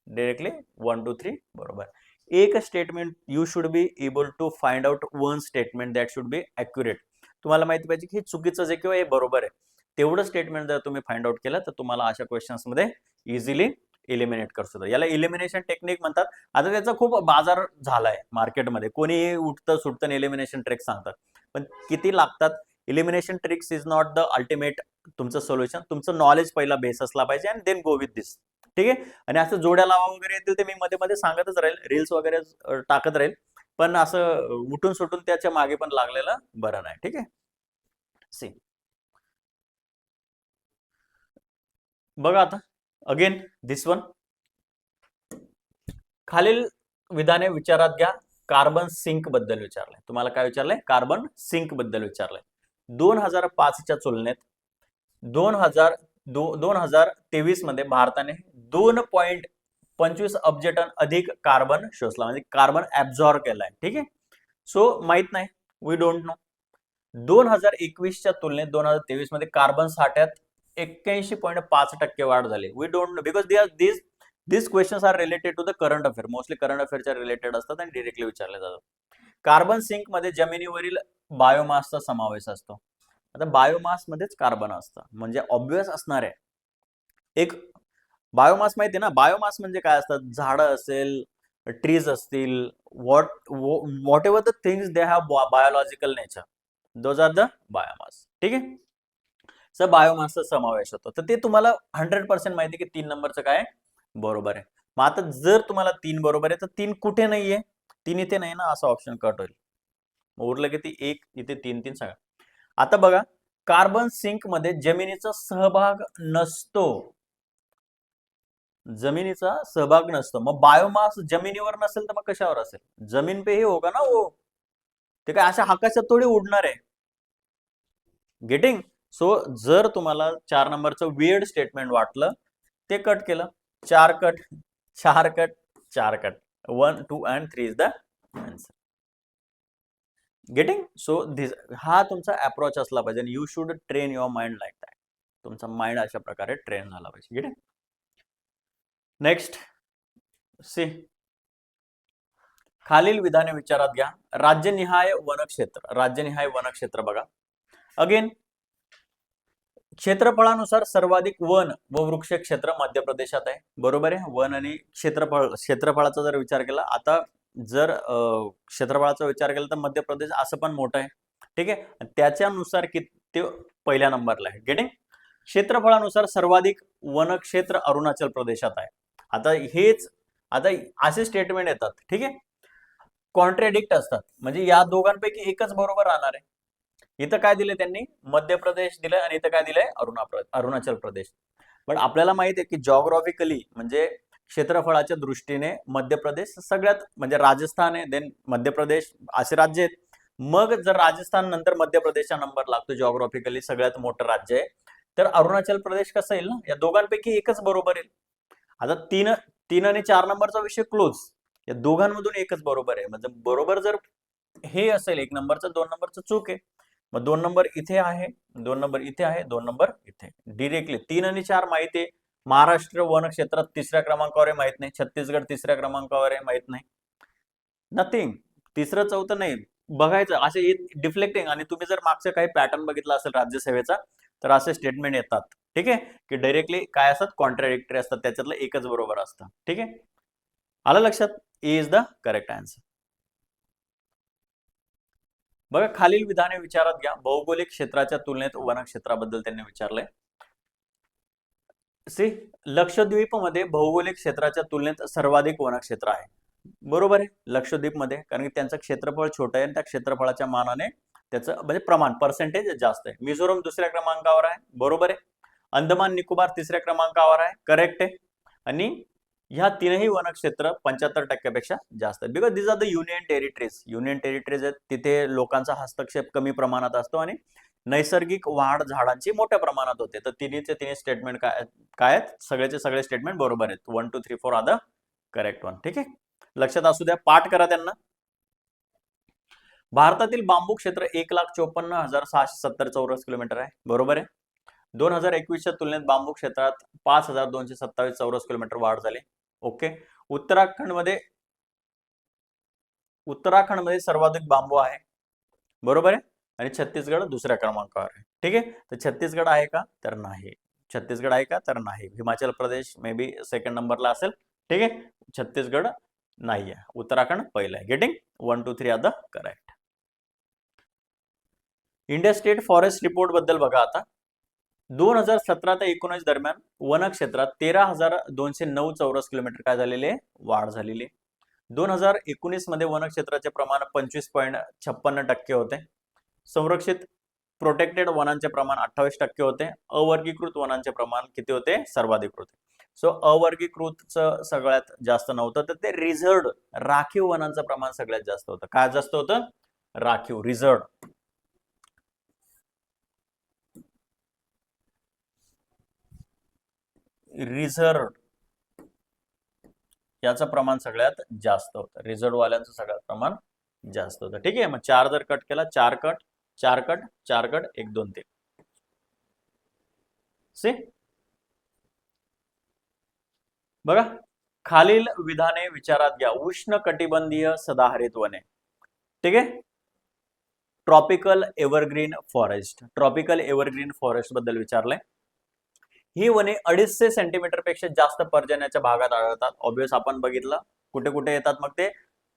डायरेक्टली 1 2 3 बरोबर. एक statement you should be able to find out one statement that should be accurate. तुम्हाला माहिती पाहिजे की हे चुकीचं आहे किंवा हे बरोबर आहे. तेवढं स्टेटमेंट जर तुम्ही फाइंड आउट केलं, तर तुम्हाला अशा क्वेश्चन्स मध्ये इझिली इलिमिनेट करू शकतो. याला इलिमिनेशन टेक्निक म्हणतात. आता त्याचा खूप बाजार झालाय मार्केटमध्ये, कोणी उठतं सुटतं एलिमिनेशन ट्रिक्स सांगतात, पण किती लागतात. Elimination tricks is not the ultimate तुमचं सोल्युशन. तुमचं नॉलेज पहिला बेस असला पाहिजे अँड देन गो विथ दिस. ठीक आहे. आणि असं जोड्या लावा वगैरे येतील ते मी मध्ये मध्ये सांगतच राहील, रील्स वगैरे टाकत राहील, पण असं उठून सुटून त्याच्या मागे पण लागलेलं बरं नाही. ठीक आहे. सी, बघा आता अगेन दिस वन. खालील विधाने विचारात घ्या. कार्बन सिंक बद्दल विचारलंय तुम्हाला. काय विचारलंय, कार्बन सिंक बद्दल विचारलंय. 2005च्या तुलनेत 2023 मध्ये भारताने 2.25 अब्ज टन अधिक कार्बन शोषला, म्हणजे कार्बन ऍब्झॉर्ब केलाय. ठीक आहे. सो माहित नाही, वी डोंट नो. 2021च्या तुलनेत 2023 मध्ये कार्बन साठ्यात 81.5% वाढ झाली. We don't know because this questions are related to the current affair. Mostly current अफेअरच्या रिलेटेड असतात आणि डिरेक्टली विचारले जातात. कार्बन सिंक मध्ये जमिनीवरील बायोमासचा समावेश असतो. आता बायोमास मध्येच कार्बन असतं, म्हणजे ऑब्विस असणार आहे. एक बायोमास माहिती आहे ना, बायोमास म्हणजे काय असतात, झाडं असेल, ट्रीज असतील, whatever the things they have biological nature, those are the biomass. ठीक आहे. सर बायोमासचा समावेश होतो, तर ते तुम्हाला 100% माहिती की 3 नंबरचं काय बरोबर आहे. मग आता जर तुम्हाला 3 बरोबर आहे, तर 3 कुठे नाहीये, 3 इथे नाही ना, असं ऑप्शन कट होईल. उरलं किती, 1 इथे 3 3 सगळं. आता बघा, कार्बन सिंक मध्ये जमिनीचा सहभाग नसतो. जमिनीचा सहभाग नसतो. मग बायोमास जमिनीवर नसेल तर मग कशावर असेल, जमीन पे ही होगा ना वो. ते काय अशा आकाशात थोडी उडणार आहे. गेटिंग. सो जर तुम्हाला 4 नंबरचं वियर्ड स्टेटमेंट वाटलं ते कट केलं. 4 cut, 4 cut, 4 cut. 1, 2 and 3 is the answer. Getting? So this हा तुमचा अप्रोच असला पाहिजे. You should train your mind like that. तुमचा माइंड अशा प्रकारे ट्रेन झाला पाहिजे. गेटिंग? नेक्स्ट सी, खालील विधाने विचारात घ्या. राज्यनिहाय वनक्षेत्र. राज्यनिहाय वनक्षेत्र बघा. अगेन क्षेत्रफळानुसार सर्वाधिक वन व वृक्ष क्षेत्र मध्य प्रदेशात आहे. बरोबर आहे. वन आणि क्षेत्रफळाचा जर विचार केला, आता जर क्षेत्रफळाचा विचार केला तर मध्य प्रदेश असं पण मोठं आहे. ठीक आहे. त्याच्यानुसार किती पहिल्या नंबरला आहे. गेटिंग? क्षेत्रफळानुसार सर्वाधिक वनक्षेत्र अरुणाचल प्रदेशात आहे. आता असे स्टेटमेंट येतात. ठीक आहे. कॉन्ट्रॅडिक्ट असतात, म्हणजे या दोघांपैकी एकच बरोबर राहणार आहे. इथं काय दिले त्यांनी? मध्य प्रदेश दिलं आणि इथं काय दिलंय? अरुणाचल प्रदेश. पण आपल्याला माहिती आहे की जॉग्राफिकली म्हणजे क्षेत्रफळाच्या दृष्टीने मध्य प्रदेश सगळ्यात, म्हणजे राजस्थान आहे, देन मध्य प्रदेश असे राज्य आहेत. मग जर राजस्थान नंतर मध्य प्रदेशचा नंबर लागतो, जॉग्राफिकली सगळ्यात मोठं राज्य आहे, तर अरुणाचल प्रदेश कसं येईल ना? या दोघांपैकी एकच बरोबर येईल. आता 3 आणि 4 नंबरचा विषय क्लोज. या दोघांमधून एकच बरोबर आहे. म्हणजे बरोबर जर हे असेल 1 नंबरचं, 2 नंबरचं चूक आहे. मग 2 नंबर इथे आहे, 2 नंबर इथे आहे, 2 नंबर इथे. डिरेक्टली 3 आणि 4 माहिती आहे. महाराष्ट्र वन क्षेत्रात 3ऱ्या क्रमांकावर आहे, माहित नाही. छत्तीसगड 3ऱ्या क्रमांकावर आहे, माहित नाही. नथिंग. 3रं 4थं नाही बघायचं. असे डिफ्लेक्टिंग. आणि तुम्ही जर मागचं काही पॅटर्न बघितला असेल राज्यसेवेचा, तर असे स्टेटमेंट येतात. ठीक आहे, की डायरेक्टली काय असतात? कॉन्ट्राडिक्टरी असतात. त्याच्यातलं एकच बरोबर असतं. ठीक आहे, आलं लक्षात? ए इज द करेक्ट आन्सर. बघा, खालील विधाने विचारात घ्या. भौगोलिक क्षेत्राच्या तुलनेत वनक्षेत्राबद्दल त्यांनी विचारलंय. सी, लक्षद्वीपमध्ये भौगोलिक क्षेत्राच्या तुलनेत सर्वाधिक वनक्षेत्र आहे. बरोबर आहे, लक्षद्वीपमध्ये, कारण की त्यांचं क्षेत्रफळ छोटं आहे आणि त्या क्षेत्रफळाच्या मानाने त्याचं म्हणजे प्रमाण पर्सेंटेज जास्त आहे. मिझोरम 2ऱ्या क्रमांकावर आहे. बरोबर आहे. अंदमान निकोबार 3ऱ्या क्रमांकावर आहे. करेक्ट आहे. आणि ह्या तीनही वनक्षेत्र 75% पेक्षा जास्त आहे. Because this are the union territories. Union territories आहेत, तिथे लोकांचा हस्तक्षेप कमी प्रमाणात असतो आणि नैसर्गिक वाढ झाडांची मोठ्या प्रमाणात होते. तर तिन्हीचे तिन्ही स्टेटमेंट काय आहेत? सगळ्याचे सगळे स्टेटमेंट बरोबर आहेत. 1 2 3 4 आर द करेक्ट वन. ठीक आहे, लक्षात असू द्या. पाठ करा त्यांना. भारतातील बांबू क्षेत्र 1,54,670 चौरस किलोमीटर आहे. बरोबर आहे. 2021च्या तुलनेत बांबू क्षेत्रात 5,227 चौरस किलोमीटर वाढ झाली. ओके. उत्तराखंडमध्ये सर्वाधिक बांबू आहे. बरोबर आहे. आणि छत्तीसगड 2ऱ्या क्रमांकावर आहे. ठीक आहे, तर छत्तीसगड आहे का? तर नाही. छत्तीसगड आहे का? तर नाही. Himachal Pradesh may be 2nd नंबरला असेल. ठीक आहे, छत्तीसगड नाहीये. उत्तराखंड पहिलं आहे. Getting? 1 2 3 are the correct. India state forest report बद्दल बघा आता. 2017 ते 19 दरम्यान वन क्षेत्रात 13,209 चौरस किलोमीटर काय झालेले? वाढ झालेली. 2019 मध्ये वन क्षेत्राचे प्रमाण 25.56% होते. संरक्षित प्रोटेक्टेड वनांचे प्रमाण 28% होते. अवर्गीकृत वनांचे प्रमाण किती होते? सर्वाधिक होते. सो अवर्गीकृतचं सगळ्यात जास्त नव्हतं, तर ते रिझर्व्ड राखीव वनांचं प्रमाण सगळ्यात जास्त होतं. काय जास्त होतं? राखीव, रिझर्व्ड. याचं प्रमाण सगळ्यात जास्त होतं. रिझर्व्ड वाल्यांचं सगळ्यात प्रमाण जास्त होतं. ठीक आहे, मग 4 जर कट केला, 4 कट, 4 कट, 4 कट, 1 2 3. सी, बघा, खालील विधाने विचारात घ्या. उष्ण कटिबंधीय सदाहरित वने. ठीक आहे, tropical evergreen forest. Tropical evergreen forest बद्दल विचारलंय. ही वने 250 सेंटीमीटर पेक्षा जास्त पर्जन्याच्या भागात आढळतात. ऑब्वियस आपण बघितलं कुठे कुठे येतात. मग ते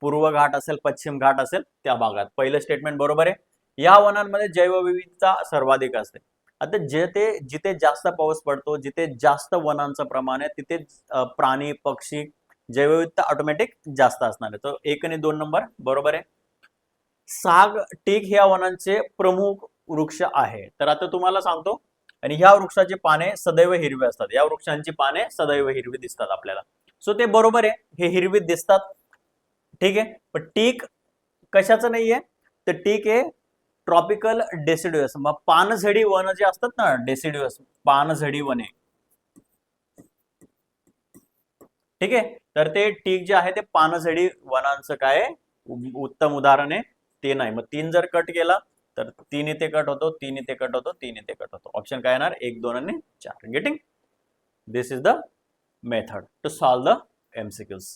पूर्व घाट असेल, पश्चिम घाट असेल, त्या भागात. पहिलं स्टेटमेंट बरोबर आहे. या वनांमध्ये जैवविविधता सर्वाधिक असते. आता जिथे जास्त पाऊस पडतो, जिथे जास्त वनांचं प्रमाण आहे, तिथे प्राणी, पक्षी, जैवविविधता ऑटोमॅटिक जास्त असणार आहे. तर 1 आणि 2 नंबर बरोबर आहे. साग, टीक ह्या वनांचे प्रमुख वृक्ष आहे. तर आता तुम्हाला सांगतो, आणि ह्या वृक्षाची पाने सदैव हिरवी असतात. या वृक्षांची पाने सदैव हिरवी दिसतात आपल्याला. सो ते बरोबर आहे, हे हिरवी दिसतात. ठीक आहे, पण टीक कशाचं नाहीये? तर टीक आहे ट्रॉपिकल डेसिड्युअस, मग पानझडी वन जे असतात ना डेसिड्युअस, पानझडी वने, ठीक आहे, तर ते टीक जे आहे ते पानझडी वनांचं काय उत्तम उदाहरण आहे, ते नाही. मग 3 जर कट केला तर 3 इथे कट होतो, 3 इथे कट होतो, 3 इथे कट होतो. ऑप्शन काय येणार? 1 2 आणि 4. Getting? This is the method to solve the MCQs.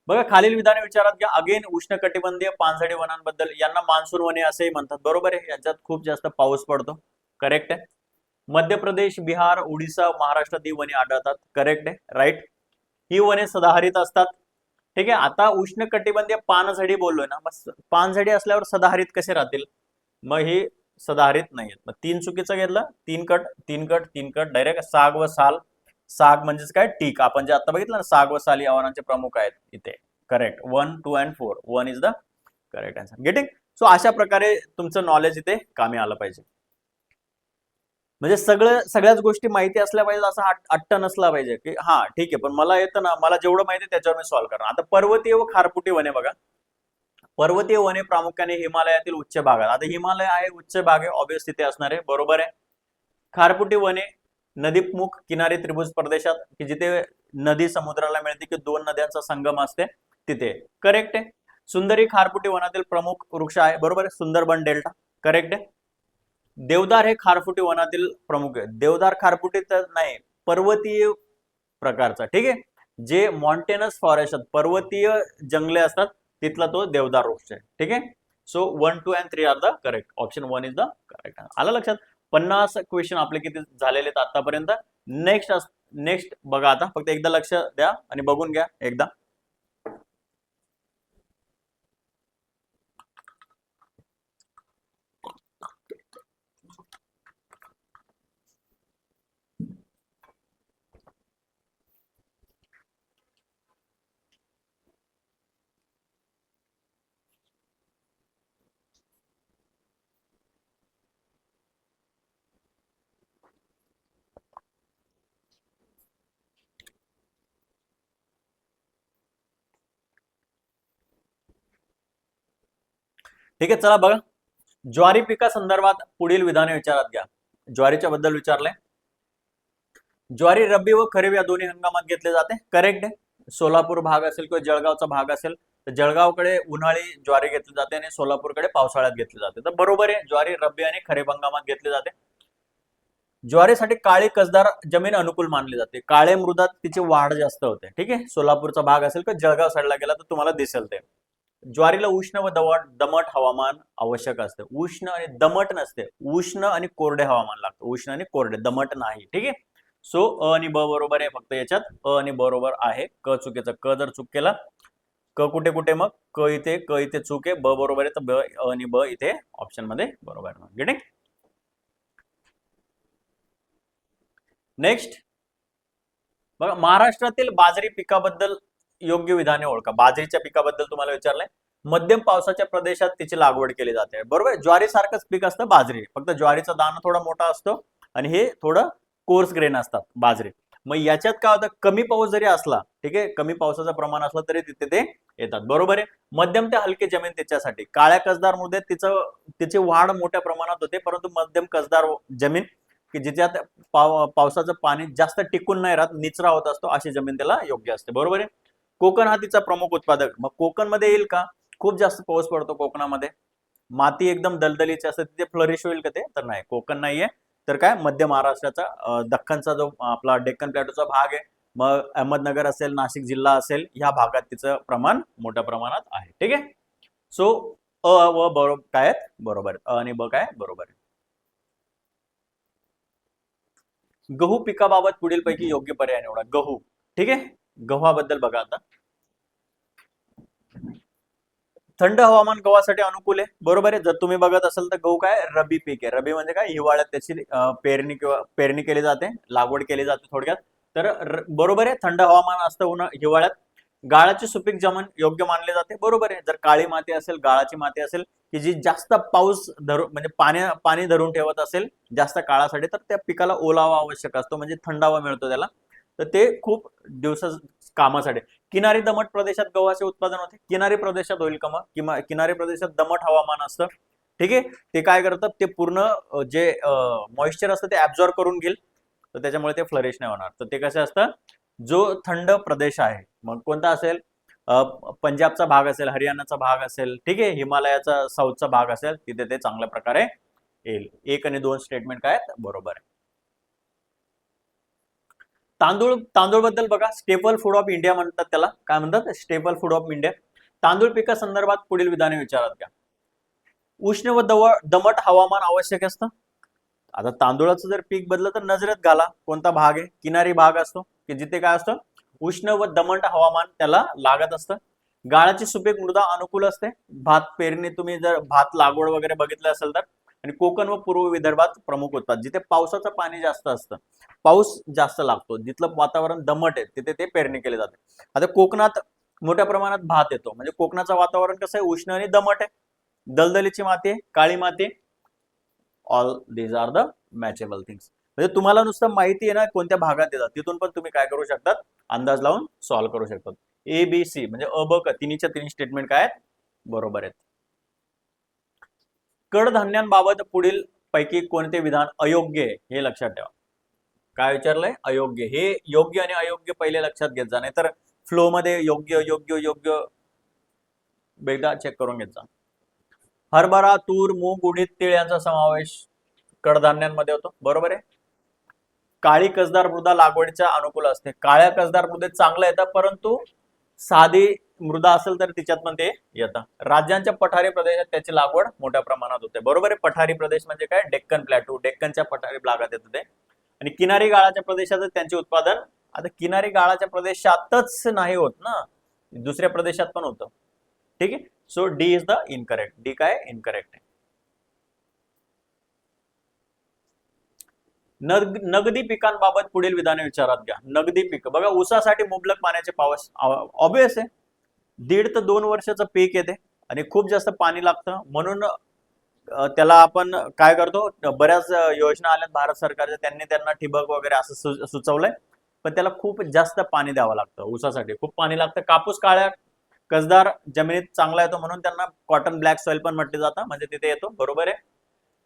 बघा खालील विधाने विचारात घ्या. अगेन उष्णकटिबंधीय पानझडी वनांबद्दल, यांना मान्सून वने असेही म्हणतात, बरोबर आहे, यांच्यात खूप जास्त पाऊस पडतो, करेक्ट आहे. मध्य प्रदेश, बिहार, ओडिसा, महाराष्ट्रात ही वने आढळतात, करेक्ट आहे, राईट. ही वने सदाहरित असतात, ठीक आहे. आता उष्णकटिबंधीय पानझडी बोललोय ना, मग पानझडी असल्यावर सदाहरित कसे राहतील? मग हे सदाहरित नाहीयेत. मग 3 चुकीचं घेतलं, 3 कट 3 कट 3 कट, डायरेक्ट साग व साल. साग म्हणजेच काय? टीक. आपण जे आता बघितलं ना, साग व साल या वनांचे प्रमुख आहेत इथे, correct. 1 2 and 4, 1 is the correct answer. Getting? So अशा प्रकारे तुमचं नॉलेज इथे कामी आलं पाहिजे. म्हणजे सगळ्याच गोष्टी माहिती असल्या पाहिजे असं अट्ट नसला पाहिजे की हा ठीक आहे पण मला येतं ना, मला जेवढं माहिती आहे त्याच्यावर मी सॉल्व्ह करणार. आता पर्वतीय व खारफुटी वने बघा. पर्वतीय वने प्रामुख्याने हिमालयातील उच्च भागात, आता हिमालय आहे उच्च भाग आहे, ऑब्वियस तिथे असणार आहे, बरोबर आहे. खारफुटी वने नदीमुख किनारी त्रिभुज प्रदेशात, की जिथे नदी समुद्राला मिळते, की 2 नद्यांचा संगम असते तिथे, करेक्ट आहे. सुंदरी खारफुटी वनातील प्रमुख वृक्ष आहे, बरोबर आहे, सुंदरबन डेल्टा, करेक्ट आहे. देवदार हे खारफुटी वनातील प्रमुख आहे. देवदार खारफुटी तर नाही, पर्वतीय प्रकारचा, ठीक आहे, जे मॉन्टेनस फॉरेस्ट, पर्वतीय जंगले असतात तिथला तो देवदार वृक्ष आहे, ठीक आहे. So 1 2 and 3 are the correct. Option 1 is the correct. आलं लक्षात? 50 क्वेश्चन आपले किती झालेले आहेत आतापर्यंत. नेक्स्ट बघा, आता फक्त एकदा लक्ष द्या आणि बघून घ्या एकदा. ठीक आहे, चला बघा. ज्वारी पिका संदर्भात पुढील विधाने विचारात घ्या. ज्वारीच्या बद्दल विचारलंय. ज्वारी रब्बी व खरीप या दोन्ही हंगामात घेतले जाते, करेक्ट आहे. सोलापूर भाग असेल किंवा जळगावचा भाग असेल तर जळगावकडे उन्हाळी ज्वारी घेतली जाते आणि सोलापूरकडे पावसाळ्यात घेतली जाते, तर बरोबर आहे, ज्वारी रब्बी आणि खरीप हंगामात घेतली जाते. ज्वारीसाठी काळी कसदार जमीन अनुकूल मानली जाते, काळे मृदात तिची वाढ जास्त होते, ठीक आहे. सोलापूरचा भाग असेल किंवा जळगाव साईडला गेला तर तुम्हाला दिसेल ते. ज्वारीला उष्ण व दमट हवामान आवश्यक असते. उष्ण आणि दमट नसते, उष्ण आणि कोरडे हवामान लागतं, उष्ण आणि कोरडे, दमट नाही, ठीक आहे. सो अ आणि ब बरोबर आहे, फक्त याच्यात अ आणि बरोबर आहे, क चुकीचं. क जर चूक केला, क कुठे कुठे, मग क इथे चूक आहे, ब बरोबर आहे, तर ब अ आणि ब इथे ऑप्शन मध्ये बरोबर आहे. गेटिंग? नेक्स्ट बघा, महाराष्ट्रातील बाजरी पिकाबद्दल योग्य विधाने ओळखा. बाजरीच्या पिकाबद्दल तुम्हाला विचारलंय. मध्यम पावसाच्या प्रदेशात तिची लागवड केली जाते, बरोबर. ज्वारी सारखंच पीक असतं बाजरी, फक्त ज्वारीचा दाना थोडा मोठा असतो आणि हे थोडं कोर्स ग्रेन असतात बाजरी. मग याच्यात काय होतं, कमी पाऊस जरी असला, ठीक आहे, कमी पावसाचं प्रमाण असलं तरी तिथे ते येतात, बरोबर आहे. मध्यम ते हलकी जमीन त्याच्यासाठी, काळ्या कसदार मृदेत तिची वाढ मोठ्या प्रमाणात होते, परंतु मध्यम कसदार जमीन की जिच्यात पावसाचं पाणी जास्त टिकून नाही राहत, निचरा होत असतो, अशी जमीन त्याला योग्य असते, बरोबर आहे. कोकण हा तिचा प्रमुख उत्पादक. मग कोकण मध्ये येईल का? खूप जास्त पाऊस पडतो कोकणामध्ये, माती एकदम दलदलीची असते, तिथे फ्लरिश होईल का ते? तर नाही, कोकण नाहीये. तर काय, मध्य महाराष्ट्राचा दख्खनचा जो आपला डेक्कन प्लॅटोचा भाग आहे, मग अहमदनगर असेल, नाशिक जिल्हा असेल, ह्या भागात तिचं प्रमाण मोठ्या प्रमाणात आहे, ठीक आहे. सो अ व बरोबर काय आहेत? बरोबर आहेत. अ आणि ब काय बरोबर आहे. गहू पिकाबाबत पुढीलपैकी योग्य पर्याय निवडा. गहू, ठीक आहे. गव्हाबद्दल बघा आता. थंड हवामान गव्हासाठी अनुकूल आहे, बरोबर आहे. जर तुम्ही बघत असाल तर गहू काय रबी पीक आहे. रबी म्हणजे काय, हिवाळ्यात त्याची पेरणी केली जाते, लागवड केली जाते थोडक्यात. तर बरोबर आहे, थंड हवामान असतं हिवाळ्यात. गाळाची सुपीक जमीन योग्य मानले जाते, बरोबर आहे. जर काळी माती असेल, गाळाची माती असेल की जी जास्त पाऊस धरून म्हणजे पाणी धरून ठेवत असेल जास्त काळासाठी, तर त्या पिकाला ओलावा आवश्यक असतो, म्हणजे थंडावा मिळतो त्याला, तर ते खूप दिवस कामासाठी. किनारी दमट प्रदेशात गव्हाचे उत्पादन होते. किनारी प्रदेशात होईल का मग? किनारी प्रदेशात दमट हवामान असतं. ठीक आहे. ते काय करतात, ते पूर्ण जे मॉइश्चर असतं ते ऍब्झॉर्ब करून घेईल, तर त्याच्यामुळे ते फ्लरिश नाही होणार. तर ते कसं असतं, जो थंड प्रदेश आहे, मग कोणता असेल, पंजाबचा भाग असेल, हरियाणाचा भाग असेल, ठीक आहे, हिमालयाचा साऊथचा भाग असेल, तिथे ते चांगल्या प्रकारे येईल. 1 आणि 2 स्टेटमेंट काय आहेत, बरोबर आहे. तांदूळ बद्दल बघा, स्टेपल फूड ऑफ इंडिया म्हणतात त्याला. काय म्हणतात? Staple food of India. तांदूळ पिकासंदर्भात पुढील विधाने विचारात घ्या. उष्ण व दमट हवामान आवश्यक असतं. आता तांदूळाचं जर पीक बदललं तर नजरेत घाला कोणता भाग आहे. किनारी भाग असतो की जिथे काय असतं, उष्ण व दमट हवामान त्याला लागत असतं. गाळाची सुपीक मृदा अनुकूल असते. भात पेरणी, तुम्ही जर भात लागवड वगैरे बघितलं असेल तर. आणि कोकण व पूर्व विदर्भात प्रमुख उत्पादन, जिथे पावसाचं पाणी जास्त असतं, पाऊस जास्त लागतो, जिथलं वातावरण दमट आहे, तिथे ते पेरणी केली जाते. आता कोकणात मोठ्या प्रमाणात भात येतो, म्हणजे कोकणाचं वातावरण कसं आहे, उष्ण आणि दमट आहे. दलदलीची माती आहे, काळी माती आहे. All these are the matchable things. म्हणजे तुम्हाला नुसतं माहिती आहे ना कोणत्या भागात येतात, तिथून पण तुम्ही काय करू शकतात, अंदाज लावून सॉल्व्ह करू शकतात. ए बी सी म्हणजे अ ब क तिन्हीच्या तिन्ही स्टेटमेंट काय आहेत, बरोबर आहेत. कडधान्यांबाबत पुढील पैकी कोणते विधान अयोग्य आहे हे लक्षात ठेवा. काय विचारलंय? अयोग्य. हे योग्य आणि अयोग्य पहिले लक्षात घेत जा, नाही तर फ्लो मध्ये योग्य योग्य योग्य एकदा चेक करून घेत जा. हरभरा, तूर, मूग, उडीद, तीळ यांचा समावेश कडधान्यांमध्ये होतो, बरोबर आहे. काळी कसदार मृदा लागवडीच्या अनुकूल असते. काळ्या कसदार मृदेत चांगलं येतं, परंतु साधी मृदा असेल तर तिच्यात पण ते येतं. राज्यांच्या पठारी प्रदेशात त्याची लागवड मोठ्या प्रमाणात होते, बरोबर आहे. पठारी प्रदेश म्हणजे काय? डेक्कन प्लॅटू, डेक्कनच्या पठारी भागात येतं ते. आणि किनारी गाळाच्या प्रदेशात त्यांचे उत्पादन, आता किनारी गाळाच्या प्रदेशातच नाही होत ना, दुसऱ्या प्रदेशात पण होतं. ठीक आहे. So D is the incorrect. D काय? इनकरेक्ट आहे. नगदी पिकांबाबत पुढील विधाने विचारात घ्या. नगदी पीक बघा, ऊसासाठी मुबलक पाण्याचे पाऊस ऑब्वियस आहे. 1.5 ते 2 वर्षाचं पीक येते आणि खूप जास्त पाणी लागतं, म्हणून त्याला आपण काय करतो, बऱ्याच योजना आल्यात भारत सरकारच्या, त्यांनी त्यांना ठिबक वगैरे असं सुचवलंय, पण त्याला खूप जास्त पाणी द्यावं लागतं. ऊसासाठी खूप पाणी लागतं. कापूस काळ्या कसदार जमिनीत चांगला येतो, म्हणून त्यांना कॉटन ब्लॅक सॉइल पण म्हटले जातं, म्हणजे तिथे येतो, बरोबर आहे.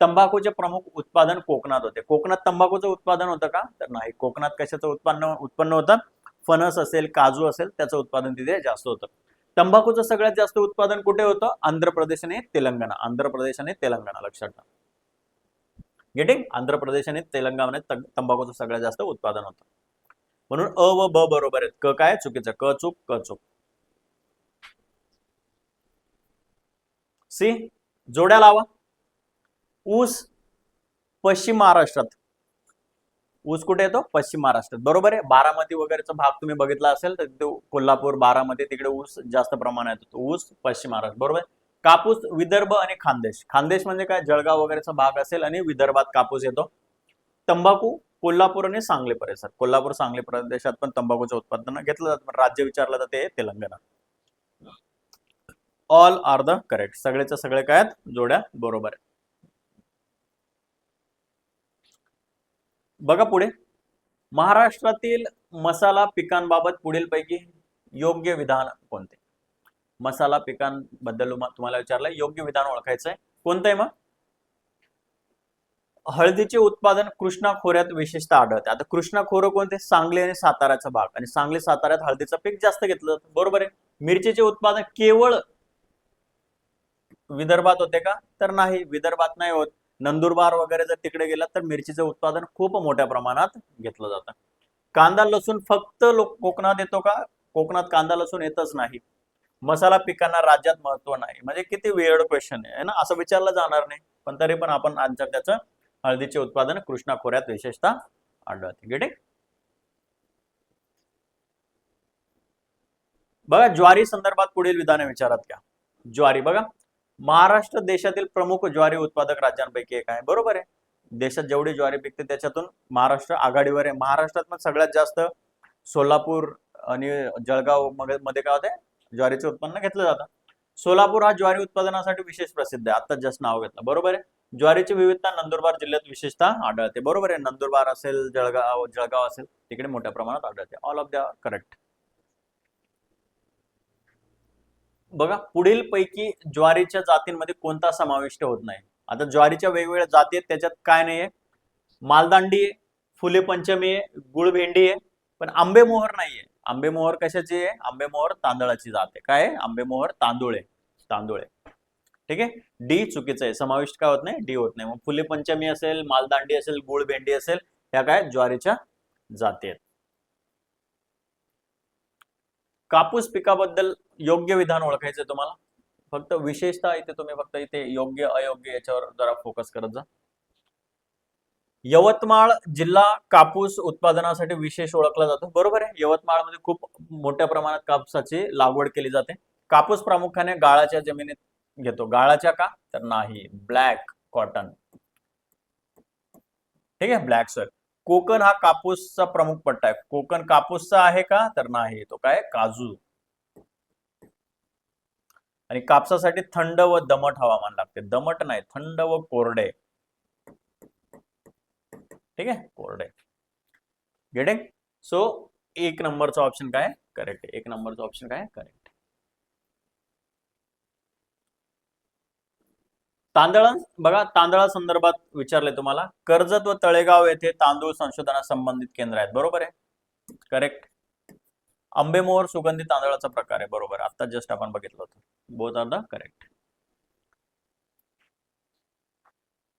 तंबाखूचे प्रमुख उत्पादन कोकणात होते. कोकणात तंबाखूचं उत्पादन होतं का? तर नाही. कोकणात कशाचं उत्पन्न होतं? फणस असेल, काजू असेल, त्याचं उत्पादन तिथे जास्त होतं. तंबाखूचं सगळ्यात जास्त उत्पादन कुठे होतं? आंध्र प्रदेश आणि तेलंगणा. आंध्र प्रदेश आणि तेलंगणा लक्षात ठेवा. गेटिंग? आंध्र प्रदेश आणि तेलंगणामध्ये तंबाखूचं सगळ्यात जास्त उत्पादन होतं. म्हणून अ व ब बरोबर आहेत. क काय? चुकीचं. क चूक, क चूक. सी, जोड्या लावा. ऊस पश्चिम महाराष्ट्रात. ऊस कुठे येतो? पश्चिम महाराष्ट्रात, बरोबर आहे. बारामती वगैरेचा भाग तुम्ही बघितला असेल तर तिथे कोल्हापूर, बारामती तिकडे ऊस जास्त प्रमाणात येतो. ऊस पश्चिम महाराष्ट्र, बरोबर. कापूस विदर्भ आणि खानदेश. खानदेश म्हणजे काय? जळगाव वगैरेचा भाग असेल आणि विदर्भात कापूस येतो. तंबाखू कोल्हापूर आणि सांगली परिसर. कोल्हापूर सांगली प्रदेशात पण तंबाखूचं उत्पादन घेतलं जातं, पण राज्य विचारलं तर ते Telangana. All are the correct. सगळेच्या सगळे काय आहेत? जोड्या बरोबर आहे. बघा पुढे, महाराष्ट्रातील मसाला पिकांबाबत पुढील पैकी योग्य विधान कोणते? मसाला पिकांबद्दल तुम्हाला विचारलंय, योग्य विधान ओळखायचंय. कोणतं आहे मग? हळदीचे उत्पादन कृष्णा खोऱ्यात विशेषतः आढळते. आता कृष्णा खोरं कोणते? सांगली आणि साताराचा भाग, आणि सांगली साताऱ्यात हळदीचं पीक जास्त घेतलं जातं, बरोबर आहे. मिरचीचे उत्पादन केवळ विदर्भात होते का? तर नाही, विदर्भात नाही होत. नंदुरबार वगैरे जर तिकडे गेला तर मिरचीचं उत्पादन खूप मोठ्या प्रमाणात घेतलं जातं. कांदा लसूण फक्त कोकणात येतो का? कोकणात कांदा लसूण येतच नाही. मसाला पिकांना राज्यात महत्व नाही, म्हणजे किती वेअर्ड क्वेश्चन आहे ना, असं विचारलं जाणार नाही, पण तरी पण आपण आन्सर त्याचं, हळदीचे उत्पादन कृष्णा खोऱ्यात विशेषतः आढळते. Get it? बघा, ज्वारी संदर्भात पुढील विधाने विचारात घ्या. ज्वारी बघा, महाराष्ट्र देशातील प्रमुख ज्वारी उत्पादक राज्यांपैकी एक आहे, बरोबर आहे. देशात जेवढी ज्वारी पिकते त्याच्यातून महाराष्ट्र आघाडीवर आहे. महाराष्ट्रात पण सगळ्यात जास्त सोलापूर आणि जळगाव मध्ये काय होते, ज्वारीचे उत्पन्न घेतलं जातं. सोलापूर हा ज्वारी उत्पादनासाठी विशेष प्रसिद्ध आहे. आता जस्ट नाव घेतलं, बरोबर आहे. ज्वारीची विविधता नंदुरबार जिल्ह्यात विशेषतः आढळते, बरोबर आहे. नंदुरबार असेल, जळगाव असेल, तिकडे मोठ्या प्रमाणात आढळते. All of the correct. बघा पुढील पैकी ज्वारीच्या जातींमध्ये कोणता समाविष्ट होत नाही. आता ज्वारीच्या वेगवेगळ्या जाती आहेत, त्याच्यात काय नाहीये, मालदांडी आहे, फुले पंचमी आहे, गुळभेंडी आहे, पण आंबेमोहर नाहीये. आंबेमोहर कशाची आहे? आंबेमोहर तांदळाची जात आहे. काय आहे? आंबेमोहर तांदूळ आहे. तांदूळ आहे. ठीक आहे. डी चुकीचं आहे, समाविष्ट काय होत नाही? डी होत नाही. मग फुले पंचमी असेल, मालदांडी असेल, गुळभेंडी असेल, ह्या काय ज्वारीच्या जाती आहेत. कापूस पिकाबद्दल योग्य विधान ओळखायचं तुम्हाला. फक्त विशेषतः इथे तुम्ही फक्त इथे योग्य अयोग्य याच्यावर जरा फोकस करत जा. यवतमाळ जिल्हा कापूस उत्पादनासाठी विशेष ओळखला जातो. बरोबर आहे. यवतमाळमध्ये खूप मोठ्या प्रमाणात कापसाची लागवड केली जाते. कापूस प्रामुख्याने गाळाच्या जमिनीत घेतो. गाळाच्या का? तर नाही, ब्लॅक कॉटन. ठीक आहे, ब्लॅक सॉइल. कोकण हा कापूसचा प्रमुख पट्टा आहे. कोकण कापूसचा आहे का? तर नाही, तो काय? काजू. आणि कापसासाठी थंड व दमट हवामान लागते. दमट नाही, थंड व कोरडे. ठीक आहे, कोरडे. गेटिंग? सो एक नंबरचा ऑप्शन काय? करेक्ट. एक नंबरचा ऑप्शन काय? करेक्ट. तांदळा बघा, तांदळा संदर्भात विचारले तुम्हाला. कर्जत व तळेगाव येथे तांदूळ संशोधना संबंधित केंद्र आहेत. बरोबर आहे, करेक्ट. आंबेमोहर सुगंधी तांदळाचा प्रकार आहे. बरोबर, आता जस्ट आपण बघितलं होतं. Both are the correct.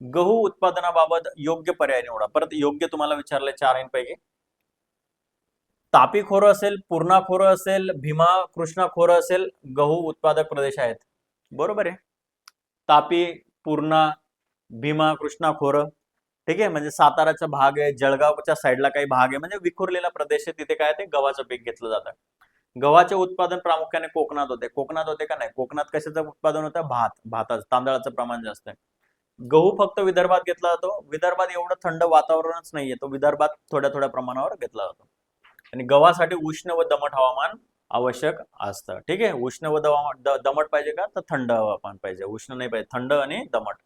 गहू उत्पादनाबाबत योग्य पर्याय निवडा. परत योग्य तुम्हाला विचारले 4 पैकी. तापी खोरं असेल, पूर्णा खोरं असेल, भीमा कृष्णा खोरं असेल, गहू उत्पादक प्रदेश आहेत. बरोबर आहे. तापी, पूर्णा, भीमा कृष्णा खोरं. ठीक आहे, म्हणजे साताराचा भाग आहे, जळगावच्या साईडला काही भाग आहे, म्हणजे विखुरलेला प्रदेश आहे, तिथे काय ते गव्हाचं पीक घेतलं जातं. गव्हाचे उत्पादन प्रामुख्याने कोकणात होते. कोकणात होते का नाही? कोकणात कशाचं उत्पादन होतं? भाताचं, तांदळाचं प्रमाण जास्त आहे. गहू फक्त विदर्भात घेतला जातो. विदर्भात एवढं थंड वातावरणच नाहीये, तो विदर्भात थोड्या थोड्या प्रमाणावर घेतला जातो. आणि गव्हासाठी उष्ण व दमट हवामान आवश्यक असतं. ठीक आहे, उष्ण व दमट पाहिजे का? तर थंड हवामान पाहिजे. उष्ण नाही पाहिजे, थंड आणि दमट.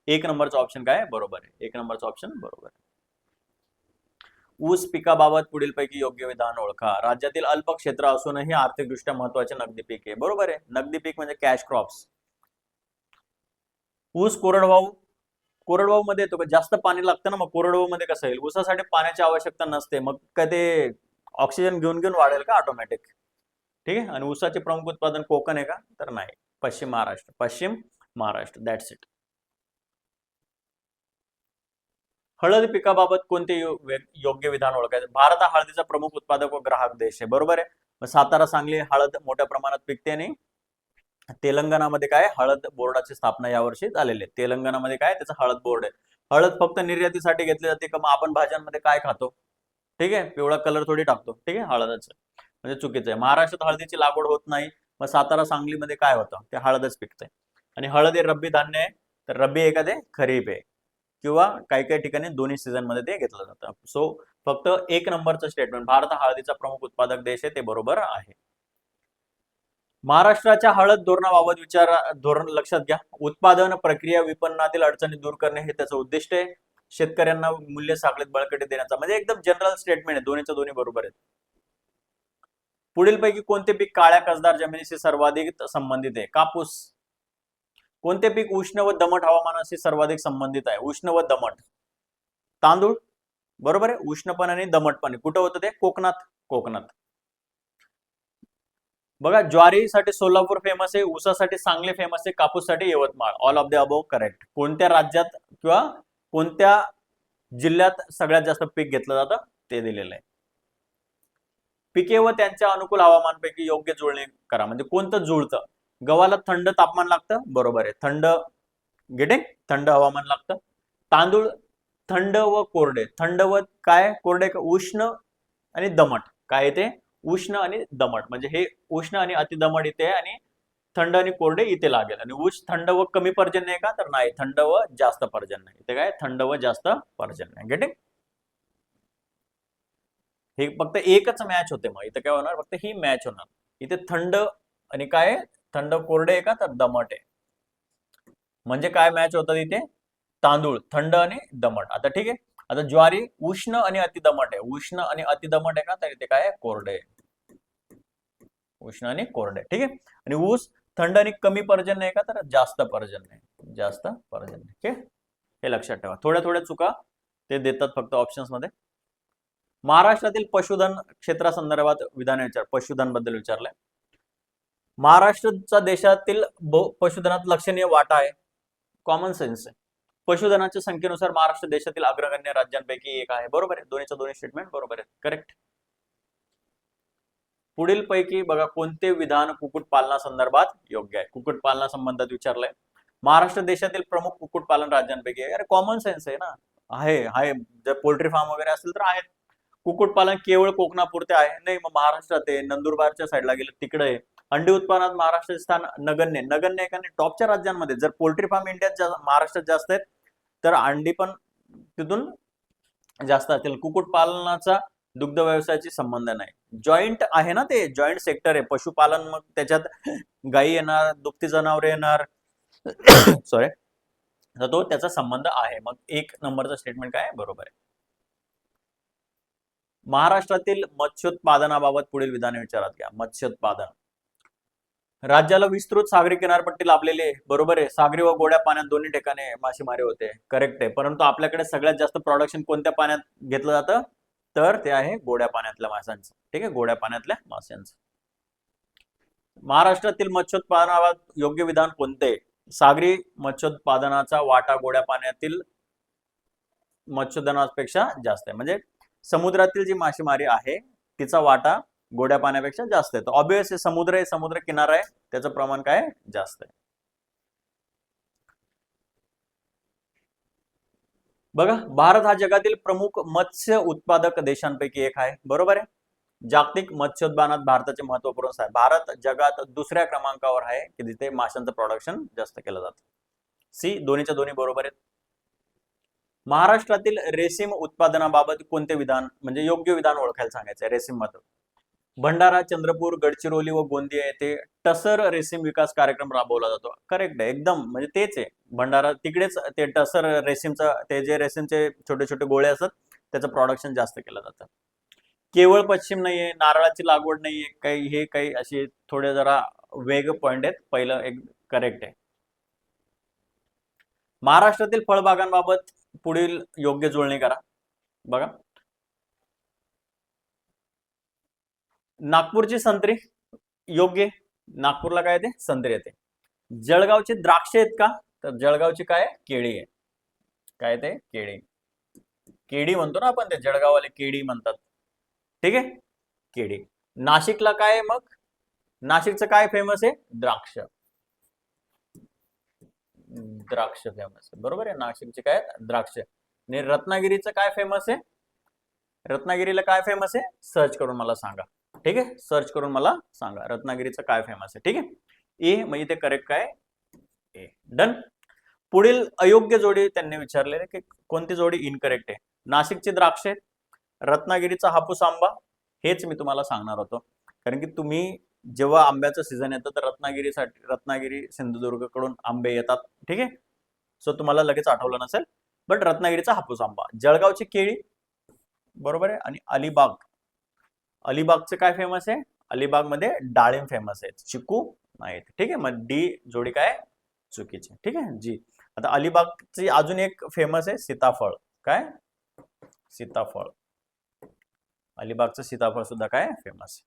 एक नंबरचा ऑप्शन काय? बरोबर आहे. एक नंबरचा ऑप्शन बरोबर आहे. ऊस पिकाबाबत पुढीलपैकी योग्य विधान ओळखा. राज्यातील अल्प क्षेत्र असूनही आर्थिकदृष्ट्या महत्वाचे नगदी पीक आहे. बरोबर आहे. नगदी पीक म्हणजे कॅश क्रॉप्स. ऊस कोरडवाहू. कोरडवाहू मध्ये येतो का? जास्त पाणी लागतं ना, मग कोरडवाहू मध्ये कसं येईल? ऊसासाठी पाण्याची आवश्यकता नसते, मग काय ते ऑक्सिजन घेऊन घेऊन वाढेल का ऑटोमॅटिक? ठीक आहे. आणि ऊसाचे प्रमुख उत्पादन कोकण आहे का? तर नाही, पश्चिम महाराष्ट्र. पश्चिम महाराष्ट्र, दॅट्स इट. हळद पिकाबाबत कोणते योग्य विधान ओळखायचे? भारत हा हळदीचा प्रमुख उत्पादक व ग्राहक देश आहे. बरोबर आहे. मग सातारा, सांगली हळद मोठ्या प्रमाणात पिकते. आणि तेलंगणामध्ये काय? हळद बोर्डाची स्थापना यावर्षी झालेली आहे. तेलंगणामध्ये काय? त्याचं हळद बोर्ड आहे. हळद फक्त निर्यातीसाठी घेतली जाते का? मग आपण भाज्यांमध्ये काय खातो? ठीक आहे, पिवळा कलर थोडी टाकतो. ठीक आहे, हळदच म्हणजे चुकीचं आहे. महाराष्ट्रात हळदीची लागवड होत नाही, मग सातारा सांगलीमध्ये काय होतं? ते हळदच पिकते. आणि हळद हे रब्बी धान्य आहे, तर रब्बी आहे का ते? खरीप आहे, किंवा काही काही ठिकाणी दोन्ही सीझन मध्ये ते घेतलं जातं. सो फक्त एक नंबरचं स्टेटमेंट, भारत हा हळदीचा प्रमुख उत्पादक देश आहे, ते बरोबर आहे. महाराष्ट्राच्या हळद धोरणाबाबत धोरण लक्षात घ्या. उत्पादन, प्रक्रिया, विपणनातील अडचणी दूर करणे हे त्याचं उद्दिष्ट आहे. शेतकऱ्यांना मूल्य साखळीत बळकटी देण्याचा, म्हणजे एकदम जनरल स्टेटमेंट आहे. दोन्हीच्या दोन्ही बरोबर आहेत. पुढीलपैकी कोणते पीक काळ्या कसदार जमिनीशी सर्वाधिक संबंधित आहे? कापूस. कोणते पीक उष्ण व दमट हवामानाशी सर्वाधिक संबंधित आहे? उष्ण व दमट. तांदूळ. बरोबर आहे. उष्णपण आणि दमटपण कुठं होतं ते? कोकणात. कोकणात. बघा, ज्वारीसाठी सोलापूर फेमस आहे, ऊसासाठी सांगली फेमस आहे, कापूससाठी Yavatmal. All of the above correct. कोणत्या राज्यात किंवा कोणत्या जिल्ह्यात सगळ्यात जास्त पीक घेतलं जातं ते दिलेलं आहे. पिके व त्यांच्या अनुकूल हवामानपैकी योग्य जुळणी करा. म्हणजे कोणतं जुळतं? गव्हाला थंड तापमान लागतं. बरोबर आहे, थंड. गेटिंग? थंड हवामान लागतं. तांदूळ थंड व कोरडे. थंड व काय? कोरडे. उष्ण आणि दमट. काय येते? उष्ण आणि दमट. म्हणजे हे उष्ण आणि अतिदमट इथे आहे, आणि थंड आणि कोरडे इथे लागेल. आणि थंड व कमी पर्जन्य आहे का? तर नाही, थंड व जास्त पर्जन्य. इथे काय? थंड व जास्त पर्जन्य. गेटिंग? हे फक्त एकच मॅच होते. मग इथे काय होणार? फक्त ही मॅच होणार. इथे थंड आणि काय? थंड कोरडे आहे का? तर दमट आहे. म्हणजे काय मॅच होतात इथे? तांदूळ थंड आणि दमट. आता ठीक आहे. आता ज्वारी उष्ण आणि अतिदमट आहे. उष्ण आणि अतिदमट आहे का? तर इथे काय? कोरडे. उष्ण आणि कोरडे, ठीक आहे. आणि ऊस थंड आणि कमी पर्जन्य आहे का, तर जास्त पर्जन्य आहे, जास्त पर्जन्य, ठीक आहे. हे लक्षात ठेवा. थोड्या थोड्या चुका ते देतात फक्त ऑप्शन्स मध्ये. महाराष्ट्रातील पशुधन क्षेत्रासंदर्भात विधान विचार, पशुधन बद्दल विचारलंय. महाराष्ट्राचा देशातील पशुधनात लक्षणीय वाटा आहे. कॉमन सेन्स आहे. पशुधनाच्या संख्येनुसार महाराष्ट्र देशातील अग्रगण्य राज्यांपैकी एक आहे. बरोबर आहे, दोन्हीच्या दोन्ही स्टेटमेंट बरोबर आहे, करेक्ट. पुढील पैकी बघा कोणते विधान कुक्कुटपालनासंदर्भात योग्य आहे. कुक्कुटपालनासंबंधात विचारलंय. महाराष्ट्र देशातील प्रमुख कुक्कुटपालन राज्यांपैकी आहे. अरे कॉमन सेन्स आहे ना, आहे. जर पोल्ट्री फार्म वगैरे असेल तर आहेत. कुक्कुटपालन केवळ कोकणापुरते आहे नाही, मग महाराष्ट्रात आहे, नंदुरबारच्या साईडला गेलं तिकडे आहे. अंडी उत्पादनात महाराष्ट्राचे स्थान नगण्य आहे का नाही, टॉपच्या राज्यांमध्ये. जर पोल्ट्री फार्म इंडियात महाराष्ट्रात जास्त आहेत तर अंडी पण तिथून जास्त असतील. कुक्कुटपालनाचा दुग्ध व्यवसायाची संबंध नाही, जॉईंट आहे ना, ते जॉईंट सेक्टर आहे पशुपालन. मग त्याच्यात गायी येणार, दुभती जनावरे येणार सॉरी, तर तो त्याचा संबंध आहे. मग एक नंबरचा स्टेटमेंट काय बरोबर आहे. महाराष्ट्रातील मत्स्योत्पादनाबाबत पुढील विधाने विचारात घ्या. मत्स्योत्पादन, राज्याला विस्तृत सागरी किनारपट्टी लाभलेली आहे. बरोबर आहे, सागरी व गोड्या पाण्यात दोन्ही ठिकाणी मासेमारी होते, करेक्ट आहे. परंतु आपल्याकडे सगळ्यात जास्त प्रोडक्शन कोणत्या पाण्यात घेतलं जातं, तर ते आहे गोड्या पाण्यातल्या माशांचं, ठीक आहे, गोड्या पाण्यातल्या माशांचं. महाराष्ट्रातील मत्स्योत्पादनाबाबत योग्य विधान कोणते. सागरी मत्स्योत्पादनाचा वाटा गोड्या पाण्यातील मत्स्योत्पादनापेक्षा जास्त आहे. म्हणजे समुद्रातील जी मासेमारी आहे तिचा वाटा गोड्या पाण्यापेक्षा जास्त आहे. ऑब्वियस समुद्र आहे, समुद्र किनारा आहे, त्याचं प्रमाण काय जास्त आहे. बघा, भारत हा जगातील प्रमुख मत्स्य उत्पादक देशांपैकी एक आहे. बरोबर आहे, जागतिक मत्स्योत्पादनात भारताचे महत्वपूर्ण आहे. भारत जगात दुसऱ्या क्रमांकावर आहे की जिथे माशांचं प्रोडक्शन जास्त केलं जातं. सी, दोन्हीच्या दोन्ही बरोबर आहेत. महाराष्ट्रातील रेशीम उत्पादनाबाबत कोणते विधान, म्हणजे योग्य विधान ओळखायला सांगायचं आहे. रेशीम मध्ये भंडारा, चंद्रपूर, गडचिरोली व गोंदिया येथे टसर रेशीम विकास कार्यक्रम राबवला जातो. करेक्ट आहे एकदम, म्हणजे तेच आहे भंडारा, तिकडेच ते टसर रेशीमचं, ते जे रेशीमचे छोटे छोटे गोळे असतात त्याचं प्रोडक्शन जास्त केलं जातं. केवळ पश्चिम नाहीये, नारळाची लागवड नाहीये, काही हे काही असे थोडे जरा वेग पॉइंट आहेत. पहिलं एक करेक्ट आहे. महाराष्ट्रातील फळबागांबाबत पुढील योग्य जुळणी करा. बघा, नागपूरची संत्री योग्य, नागपूरला काय येते, संत्री येते. जळगावची द्राक्ष आहेत का, तर जळगावची काय केळी आहे. काय ते केळी, केळी म्हणतो ना आपण, ते जळगाववाले केळी म्हणतात, ठीक आहे, केळी. नाशिकला काय आहे मग, नाशिकचं काय फेमस आहे, द्राक्ष. द्राक्ष फेमस आहे, बरोबर आहे, नाशिकचे काय द्राक्ष. आणि रत्नागिरीचं काय फेमस आहे, रत्नागिरीला काय फेमस आहे, सर्च करून मला सांगा, ठीक आहे, सर्च करून मला सांगा रत्नागिरीचं काय फेमस आहे, ठीक आहे. ए म्हणजे ते करेक्ट काय, ए, डन. पुढील अयोग्य जोडी त्यांनी विचारलेले की कोणती जोडी इनकरेक्ट आहे. नाशिकची द्राक्ष, रत्नागिरीचा हापूस आंबा, हेच मी तुम्हाला सांगणार होतो. कारण की तुम्ही जेव्हा आंब्याचं सीझन येतं तर रत्नागिरी सिंधुदुर्ग कडून आंबे येतात, ठीक आहे. सो तुम्हाला लगेच आठवलं नसेल, बट रत्नागिरीचा हापूस आंबा. जळगावची केळी बरोबर आहे. आणि अलिबाग, अलिबागचे काय फेमस आहे, अलिबाग मध्ये डाळिंब फेमस आहे, चिकू नाही, ठीक आहे. मग डी जोडी काय चुकीची, ठीक आहे. जी, आता अलिबागची अजून एक फेमस आहे सीताफळ, काय सीताफळ, अलिबागचं सीताफळ सुद्धा काय फेमस.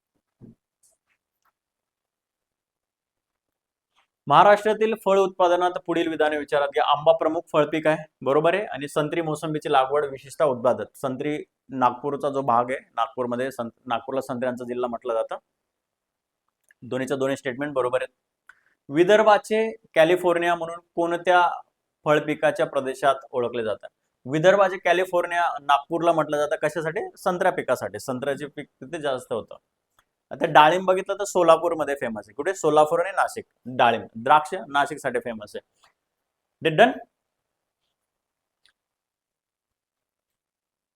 महाराष्ट्रातील फळ उत्पादनात पुढील विधाने विचारात घ्या. आंबा प्रमुख फळपीक आहे, बरोबर आहे. आणि संत्री मोसंबीची लागवड विशिष्ट उत्पादक. संत्री नागपूरचा जो भाग आहे, नागपूरमध्ये नागपूरला संत्र्यांचा जिल्हा म्हटलं जातं. दोन्हीच्या दोन्ही स्टेटमेंट बरोबर आहेत. विदर्भाचे कॅलिफोर्निया म्हणून कोणत्या फळपिकाच्या प्रदेशात ओळखले जातात. विदर्भाचे कॅलिफोर्निया नागपूरला म्हटलं जातं, कशासाठी, संत्र्या पिकासाठी. संत्र्याचे पीक तिथे जास्त होतं. आता डाळिंब बघितलं तर सोलापूरमध्ये फेमस आहे. कुठे, सोलापूर आणि नाशिक. डाळिंब, द्राक्ष नाशिकसाठी फेमस आहे. डन.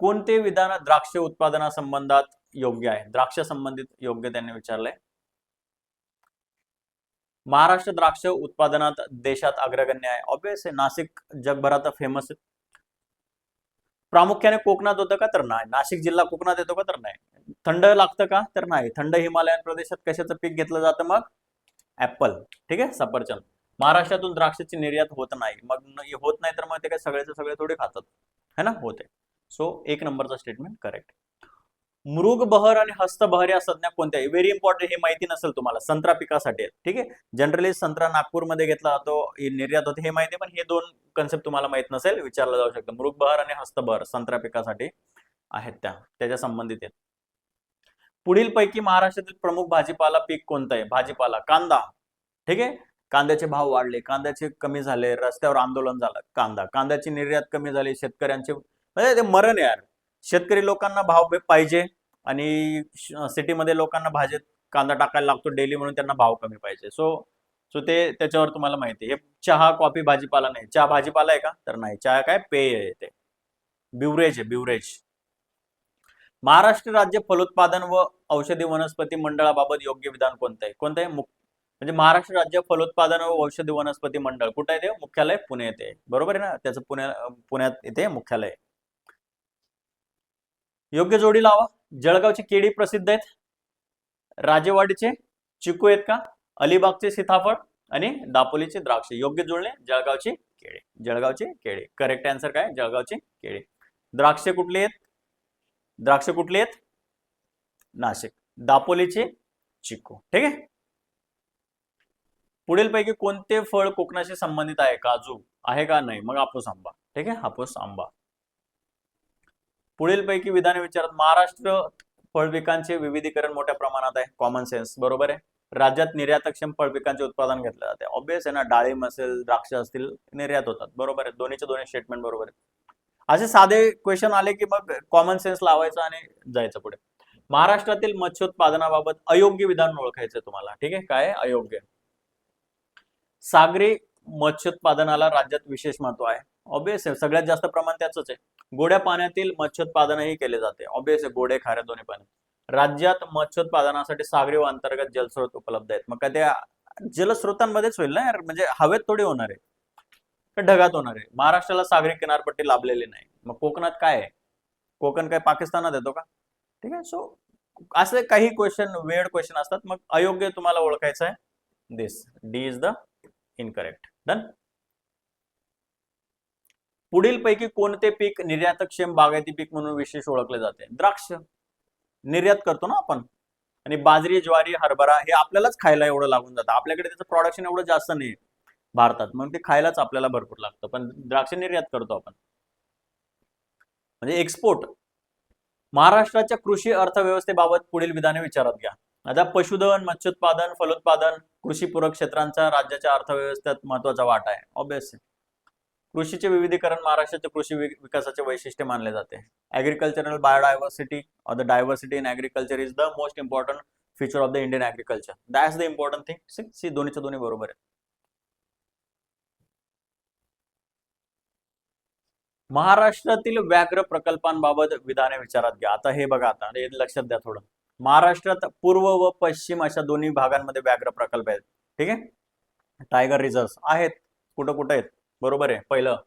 कोणते विधान द्राक्ष उत्पादनासंबंधात योग्य आहे, द्राक्ष संबंधित योग्य त्यांनी विचारलंय. महाराष्ट्र द्राक्ष उत्पादनात देशात अग्रगण्य आहे. ऑब्वियस आहे, नाशिक जगभरात फेमस आहे. प्रामुख्याने कोकणात होतं का, तर नाही. नाशिक जिल्हा कोकणात येतो का, तर नाही. थंड लागतं का? तर नाही. थंड हिमालयन प्रदेशात कशाचं पीक घेतलं जातं मग? ऍपल. ठीक आहे, सफरचंद. महाराष्ट्रातून द्राक्षाची निर्यात होत नाही. मग होत नाही तर मग ते काय सगळेचे सगळे थोडे खातात, है ना? होते. सो एक नंबरचा स्टेटमेंट करेक्ट. मृग बहर आणि हस्तबहर या संज्ञा कोणत्या? व्हेरी इम्पॉर्टंट, हे माहिती नसेल तुम्हाला, संत्रा पिकासाठी आहे. ठीक आहे, जनरली संत्रा नागपूरमध्ये घेतला जातो, निर्यात होते हे माहिती, पण हे दोन कन्सेप्ट तुम्हाला माहित नसेल, विचारलं जाऊ शकतं. मृग बहर आणि हस्तबहर संत्रा पिकासाठी आहेत, त्याच्या संबंधित आहेत. पुढील पैकी महाराष्ट्रातील प्रमुख भाजीपाला पीक कोणतं आहे? भाजीपाला कांदा. ठीक आहे, कांद्याचे भाव वाढले, कांद्याचे कमी झाले, रस्त्यावर आंदोलन झालं, कांद्याची निर्यात कमी झाली, शेतकऱ्यांचे म्हणजे ते मरण यार. शेतकरी लोकांना भाव पाहिजे आणि सिटीमध्ये लोकांना भाजीत कांदा टाकायला लागतो डेली, म्हणून त्यांना भाव कमी पाहिजे. सो सो ते त्याच्यावर तुम्हाला माहिती आहे. हे चहा कॉफी भाजीपाला नाही. चहा भाजीपाला आहे का? तर नाही. चहा काय पेय आहे, ते बिवरेज आहे, बिवरेज. महाराष्ट्र राज्य फलोत्पादन व औषधी वनस्पती मंडळाबाबत योग्य विधान कोणतं आहे? कोणतं आहे? म्हणजे महाराष्ट्र राज्य फलोत्पादन व औषधी वनस्पती मंडळ कुठे आहे? ते मुख्यालय पुणे येथे, बरोबर आहे ना? त्याचं पुण्यात येथे मुख्यालय. योग्य जोडी लावा. जळगावची केळी प्रसिद्ध आहेत, राजेवाडीचे चिकू आहेत का, अलिबागचे सीताफळ आणि दापोलीचे द्राक्ष. योग्य जुळणे जळगावची केळी. जळगावची केळी करेक्ट आन्सर काय? जळगावची केळी. द्राक्ष कुठले आहेत? द्राक्ष कुठले आहेत? नाशिक. दापोलीचे चिकू. ठीक आहे. पुढील पैकी कोणते फळ कोकणाशी संबंधित आहे? काजू आहे का? नाही. मग हापूस आंबा. ठीक आहे, हापूस आंबा. पुढील पैकी विधाने विचारत. महाराष्ट्र फळपिकांचे विविधीकरण मोठ्या प्रमाणात आहे. कॉमन सेन्स, बरोबर आहे. राज्यात निर्यातक्षम फळपिकांचे उत्पादन घेतले जाते. ऑब्वियस आहे ना, डाळिंब असेल, द्राक्ष असतील, निर्यात होतात, बरोबर आहे. दोन्हीचे दोन्ही स्टेटमेंट बरोबर आहे. असे साधे क्वेश्चन आले की मग कॉमन सेन्स लावायचं आणि जायचं पुढे. महाराष्ट्रातील मत्स्योत्पादनाबाबत अयोग्य विधान ओळखायचं तुम्हाला. ठीक आहे, काय अयोग्य? सागरी मत्स्योत्पादनाला राज्यात विशेष महत्व आहे. ऑब्वियस आहे, सगळ्यात जास्त प्रमाण त्याच आहे. गोड्या पाण्यातील मत्स्योत्पादनही केले जाते. ऑब्वियस आहे, गोडे खारे दोन्ही पाणी. राज्यात मत्स्योत्पादनासाठी सागरी व अंतर्गत जलस्रोत उपलब्ध आहेत. मग काय त्या जलस्रोतांमध्येच होईल ना यार, म्हणजे हवेत थोडी होणार आहे, ढगात होणार आहे. महाराष्ट्राला सागरी किनारपट्टी लाभलेली नाही. मग कोकणात काय आहे? कोकण काय पाकिस्तानात येतो का? ठीक आहे. सो असे काही क्वेश्चन, वेळ क्वेश्चन असतात. मग अयोग्य तुम्हाला ओळखायचं आहे. This D is the incorrect. Done. पुढील पैकी कोणते पीक निर्यातक्षम बागायती पीक म्हणून विशेष ओळखले जाते? द्राक्ष. निर्यात करतो ना आपण. आणि बाजरी, ज्वारी, हरभरा हे आपल्यालाच खायला एवढं लागून जातं. आपल्याकडे त्याचं प्रोडक्शन एवढं जास्त नाही भारतात, मग ते खायलाच आपल्याला भरपूर लागतं. पण द्राक्ष निर्यात करतो आपण, म्हणजे एक्सपोर्ट. महाराष्ट्राच्या कृषी अर्थव्यवस्थेबाबत पुढील विधाने विचारात घ्या. आता पशुधन, मत्स्योत्पादन, फलोत्पादन, कृषी पूरक क्षेत्रांचा राज्याच्या अर्थव्यवस्थेत महत्वाचा वाटा आहे. ऑब्वियसली कृषीचे विविधीकरण महाराष्ट्राच्या कृषी विकासाचे वैशिष्ट्य मानले जाते. Agricultural biodiversity or the diversity in agriculture is the most important feature of the Indian agriculture. That's the important thing. See दोन्हीच्या दोन्ही बरोबर आहे. महाराष्ट्रातील व्याघ्र प्रकल्पांबाबत विधाने विचारात घ्या. आता हे बघा, आता हे लक्षात द्या थोडं. महाराष्ट्रात पूर्व व पश्चिम अशा दोन्ही भागांमध्ये व्याघ्र प्रकल्प आहेत. ठीक आहे, टायगर रिझर्व आहेत. कुठं कुठं आहेत? बरोबर आहे. पहिलं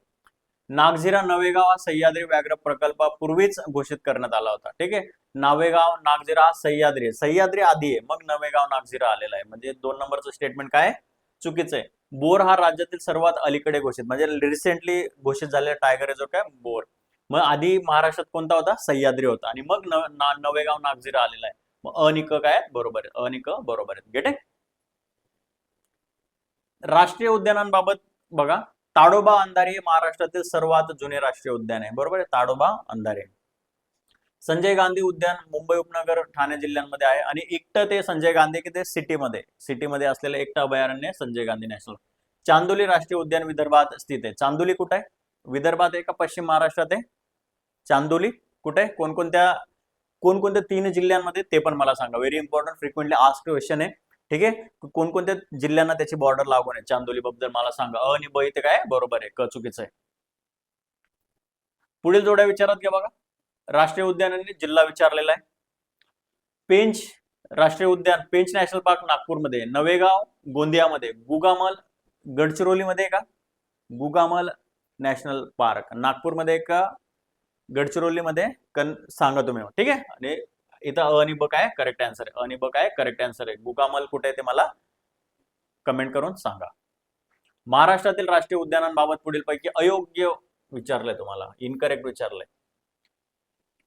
नागझिरा नवेगाव हा सह्याद्री व्याघ्र प्रकल्प पूर्वीच घोषित करण्यात आला होता. ठीक आहे, नावेगाव नागझिरा हा सह्याद्री, सह्याद्री आधी आहे, मग नवेगाव नागझिरा आलेला आहे. म्हणजे 2 नंबरचं स्टेटमेंट काय? चुकीचं आहे. बोर हा राज्यातील सर्वात अलीकडे घोषित, म्हणजे रिसेंटली घोषित झालेला टायगर रिझर्व काय? बोर. मग आधी महाराष्ट्रात कोणता होता? सह्याद्री होता, आणि मग नवेगाव नागझिरा आलेला आहे. मग अनिक काय? बरोबर आहे. अनिक बरोबर आहे. गेट आहे. राष्ट्रीय उद्यानांबाबत बघा. ताडोबा अंधारी हे महाराष्ट्रातील सर्वात जुने राष्ट्रीय उद्यान आहे. बरोबर आहे, ताडोबा अंधारी. संजय गांधी उद्यान मुंबई उपनगर ठाणे जिल्ह्यांमध्ये आहे, आणि एकटं ते संजय गांधी की ते सिटीमध्ये असलेलं एकटं अभयारण्य संजय गांधी नॅशनल. चांदोली राष्ट्रीय उद्यान विदर्भात स्थित आहे. चांदोली कुठे आहे? विदर्भात आहे का पश्चिम महाराष्ट्रात आहे? चांदोली कुठे आहे? कोणकोणत्या 3 जिल्ह्यांमध्ये ते पण मला सांगा. Very important, frequently asked question आहे. ठीक आहे, कोणकोणत्या जिल्ह्यांना त्याची बॉर्डर लागून आहे? चांदोली बद्दल मला सांगा. अ आणि ब इथे काय? बरोबर आहे. क चुकीचं आहे. पुढील जोड्या विचारात घ्या बघा. राष्ट्रीय उद्यानांनी जिल्हा विचारलेला आहे. पेंच राष्ट्रीय उद्यान, पेंच नॅशनल पार्क नागपूरमध्ये, नवेगाव गोंदियामध्ये, गुगामल गडचिरोलीमध्ये का? गुगामल नॅशनल पार्क नागपूरमध्ये का गडचिरोलीमध्ये? सांगा तुम्ही. ठीक आहे, आणि इथं अ आणि ब काय करेक्ट आन्सर आहे, अ आणि ब काय करेक्ट आन्सर आहे. गुगामल कुठे आहे ते मला कमेंट करून सांगा. महाराष्ट्रातील राष्ट्रीय उद्यानांबाबत पुढील पैकी अयोग्य विचारलंय तुम्हाला, इनकरेक्ट विचारलंय.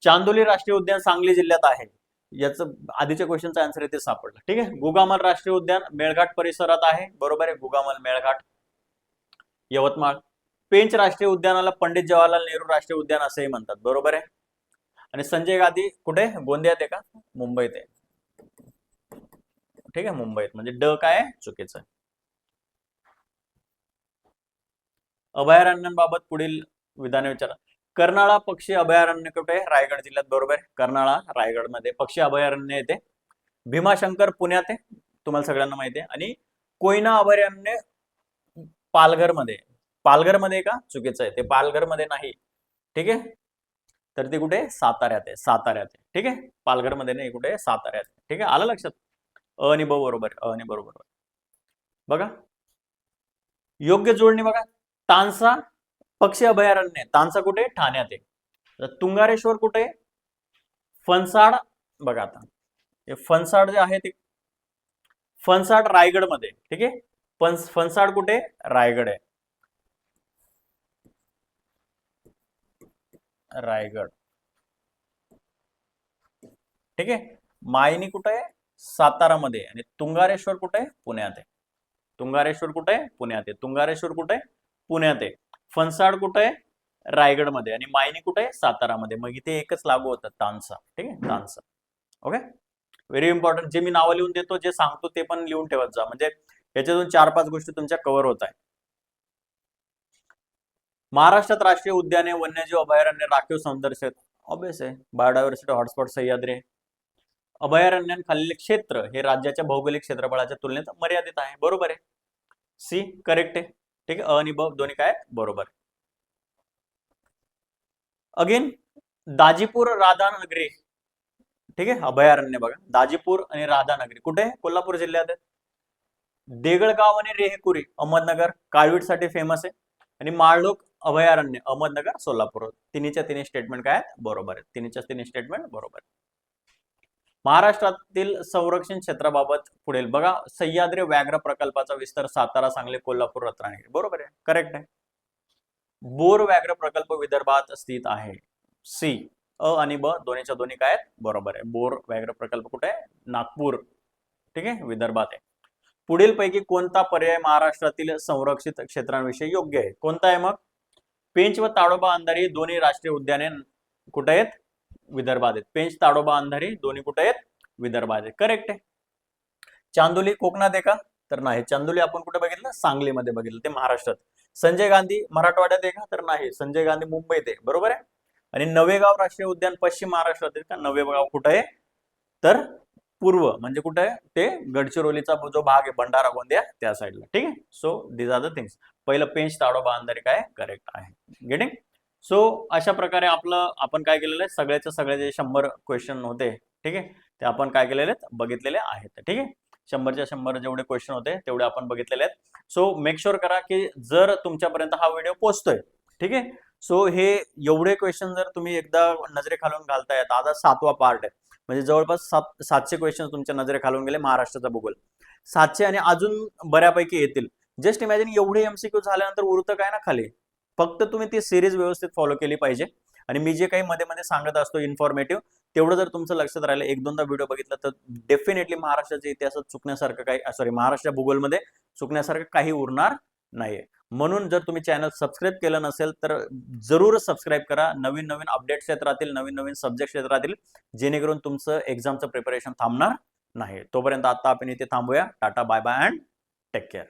चांदोली राष्ट्रीय उद्यान सांगली जिल्ह्यात आहे. याचं आधीच्या क्वेश्चनचा आन्सर इथे सापडला. ठीक आहे. गुगामल राष्ट्रीय उद्यान मेळघाट परिसरात आहे. बरोबर आहे. गुगामल मेळघाट यवतमाळ. पेंच राष्ट्रीय उद्यानाला पंडित जवाहरलाल नेहरू राष्ट्रीय उद्यान असेही म्हणतात. बरोबर आहे. आणि संजय गांधी कुठे गोंदियात आहे का मुंबईत आहे. ठीक आहे मुंबईत म्हणजे ड काय चुकीचं आहे. अभयारण्यांबाबत पुढील विधाने विचारा. कर्नाळा पक्षी अभयारण्य कुठे रायगड जिल्ह्यात. बरोबर आहे. कर्नाळा रायगड मध्ये पक्षी अभयारण्य येते. भीमाशंकर पुण्यात आहे, तुम्हाला सगळ्यांना माहिती आहे. आणि कोयना अभयारण्य पालघरमध्ये. पालघरमध्ये का चुकीचं आहे, ते पालघरमध्ये नाही. ठीक आहे. तर ते कुठे साताऱ्यात आहे. साताऱ्यात आहे. ठीक आहे. पालघरमध्ये नाही, कुठे साताऱ्यात. ठीक आहे. आलं लक्षात. अ आणि ब बरोबर. अ आणि बरोबर बघा. योग्य जोडणी बघा. तानसा पक्षी अभयारण्य. तानसा कुठे ठाण्यात आहे. तुंगारेश्वर कुठे फणसाड. बघा आता फणसाड जे आहे ते फणसाड रायगड मध्ये. ठीक आहे. फणसाड कुठे रायगड आहे. रायगड. ठीक आहे. मायनी कुठे आहे सातारा मध्ये. आणि तुंगारेश्वर कुठे पुण्यात आहे. तुंगारेश्वर कुठे पुण्यात आहे. तुंगारेश्वर कुठे पुण्यात आहे. फणसाड कुठे रायगड मध्ये. आणि मायनी कुठे सातारामध्ये. मग इथे एकच लागू होतं तानसा. ठीक आहे. तानसा. ओके. Very important. जे मी नावं लिहून देतो, जे सांगतो ते पण लिहून ठेवत जा, म्हणजे याच्यातून 4-5 गोष्टी तुमच्या कव्हर होत आहे. महाराष्ट्रात राष्ट्रीय उद्याने वन्यजीव अभयारण्य राखीव सौंदर्य क्षेत्र ऑब्वियस आहे. Biodiversity hotspot Sahyadri. अभयारण्यांखालील क्षेत्र हे राज्याच्या भौगोलिक क्षेत्रफळाच्या तुलनेत मर्यादित आहे. बरोबर आहे. सी करेक्ट आहे. ठीक आहे. अ आणि ब दोन्ही काय बरोबर. अगेन दाजीपूर राधानगरी. ठीक आहे. अभयारण्य बघा. दाजीपूर आणि राधानगरी कुठे कोल्हापूर जिल्ह्यात आहे. देगळगाव आणि रेहेकुरी अहमदनगर काळवीटसाठी फेमस आहे. आणि माळढोक अभयारण्य अहमदनगर सोलापूर. तिन्हीच्या तिन्ही स्टेटमेंट काय बरोबर आहेत. तिन्हीच्या तिन्ही स्टेटमेंट बरोबर. महाराष्ट्रातील संरक्षण क्षेत्राबाबत पुढील बघा. सह्याद्री व्याघ्र प्रकल्पाचा विस्तार सातारा सांगली कोल्हापूर रत्नागिरी. बरोबर आहे. करेक्ट आहे. बोर व्याघ्र प्रकल्प विदर्भात स्थित आहे. सी अ आणि ब दोन्हीच्या दोन्ही काय बरोबर आहे. बोर व्याघ्र प्रकल्प कुठे आहे नागपूर. ठीक आहे. विदर्भात आहे. पुढील पैकी कोणता पर्याय महाराष्ट्रातील संरक्षित क्षेत्रांविषयी योग्य आहे. कोणता आहे मग. पेंच व ताडोबा अंधारी दोन्ही राष्ट्रीय उद्याने कुठे आहेत विदर्भात आहेत. पेंच ताडोबा अंधारी दोन्ही कुठे आहेत विदर्भात आहेत. करेक्ट आहे. चांदोली कोकणात आहे का तर नाही. चांदोली आपण कुठे बघितलं सांगलीमध्ये बघितलं, ते महाराष्ट्रात. संजय गांधी मराठवाड्यात आहे का तर नाही. संजय गांधी मुंबईत आहे. बरोबर आहे. आणि नवेगाव राष्ट्रीय उद्यान पश्चिम महाराष्ट्रात आहे का. नवेगाव कुठे आहे तर पूर्व म्हणजे कुठे आहे ते गडचिरोलीचा जो भाग आहे भंडारा गोंदिया त्या साईडला. ठीक आहे. So these are the things. पहिलं पेंच ताडोबा अंधारी काय करेक्ट आहे. गेटिंग. सो अशा प्रकारे आपलं आपण काय केलेलं आहे सगळ्याचे सगळे जे 100 क्वेश्चन होते. ठीक आहे. ते आपण काय केलेले बघितलेले आहेत. ठीक आहे. 100च्या 100 जेवढे क्वेश्चन होते तेवढे आपण बघितलेले आहेत. सो मेक शुअर करा की जर तुमच्यापर्यंत हा व्हिडिओ पोहोचतोय. ठीक आहे. सो हे एवढे क्वेश्चन जर तुम्ही एकदा नजरेखालून घालतायत. आता 7वा पार्ट आहे म्हणजे जवळपास 700 क्वेश्चन तुमच्या नजरेखालून गेले महाराष्ट्राचा भूगोल. 700 आणि अजून बऱ्यापैकी येतील. जस्ट इमॅजिन एवढे एमसीक्यू झाल्यानंतर उरतं काय ना खाली. फक्त तुम्ही ती सिरीज व्यवस्थित फॉलो केली पाहिजे. आणि मी जे काही मध्ये मध्ये सांगत असतो इन्फॉर्मेटिव्ह तेवढं जर तुमचं लक्षात राहिलं 1-2दा व्हिडिओ बघितला तर डेफिनेटली महाराष्ट्राच्या इतिहासात चुकण्यासारखं काही सॉरी महाराष्ट्र भूगोलमध्ये चुकण्यासारखं काही उरणार नाहीये. म्हणून जर तुम्ही चॅनल सबस्क्राईब केलं नसेल तर जरूर सबस्क्राईब करा. नवीन नवीन अपडेट्स येत राहतील, नवीन नवीन सब्जेक्ट येत राहतील, जेणेकरून तुमचं एक्झामचं प्रिपरेशन थांबणार नाही. तोपर्यंत आता आपण इथे थांबूया. Tata bye bye and take care.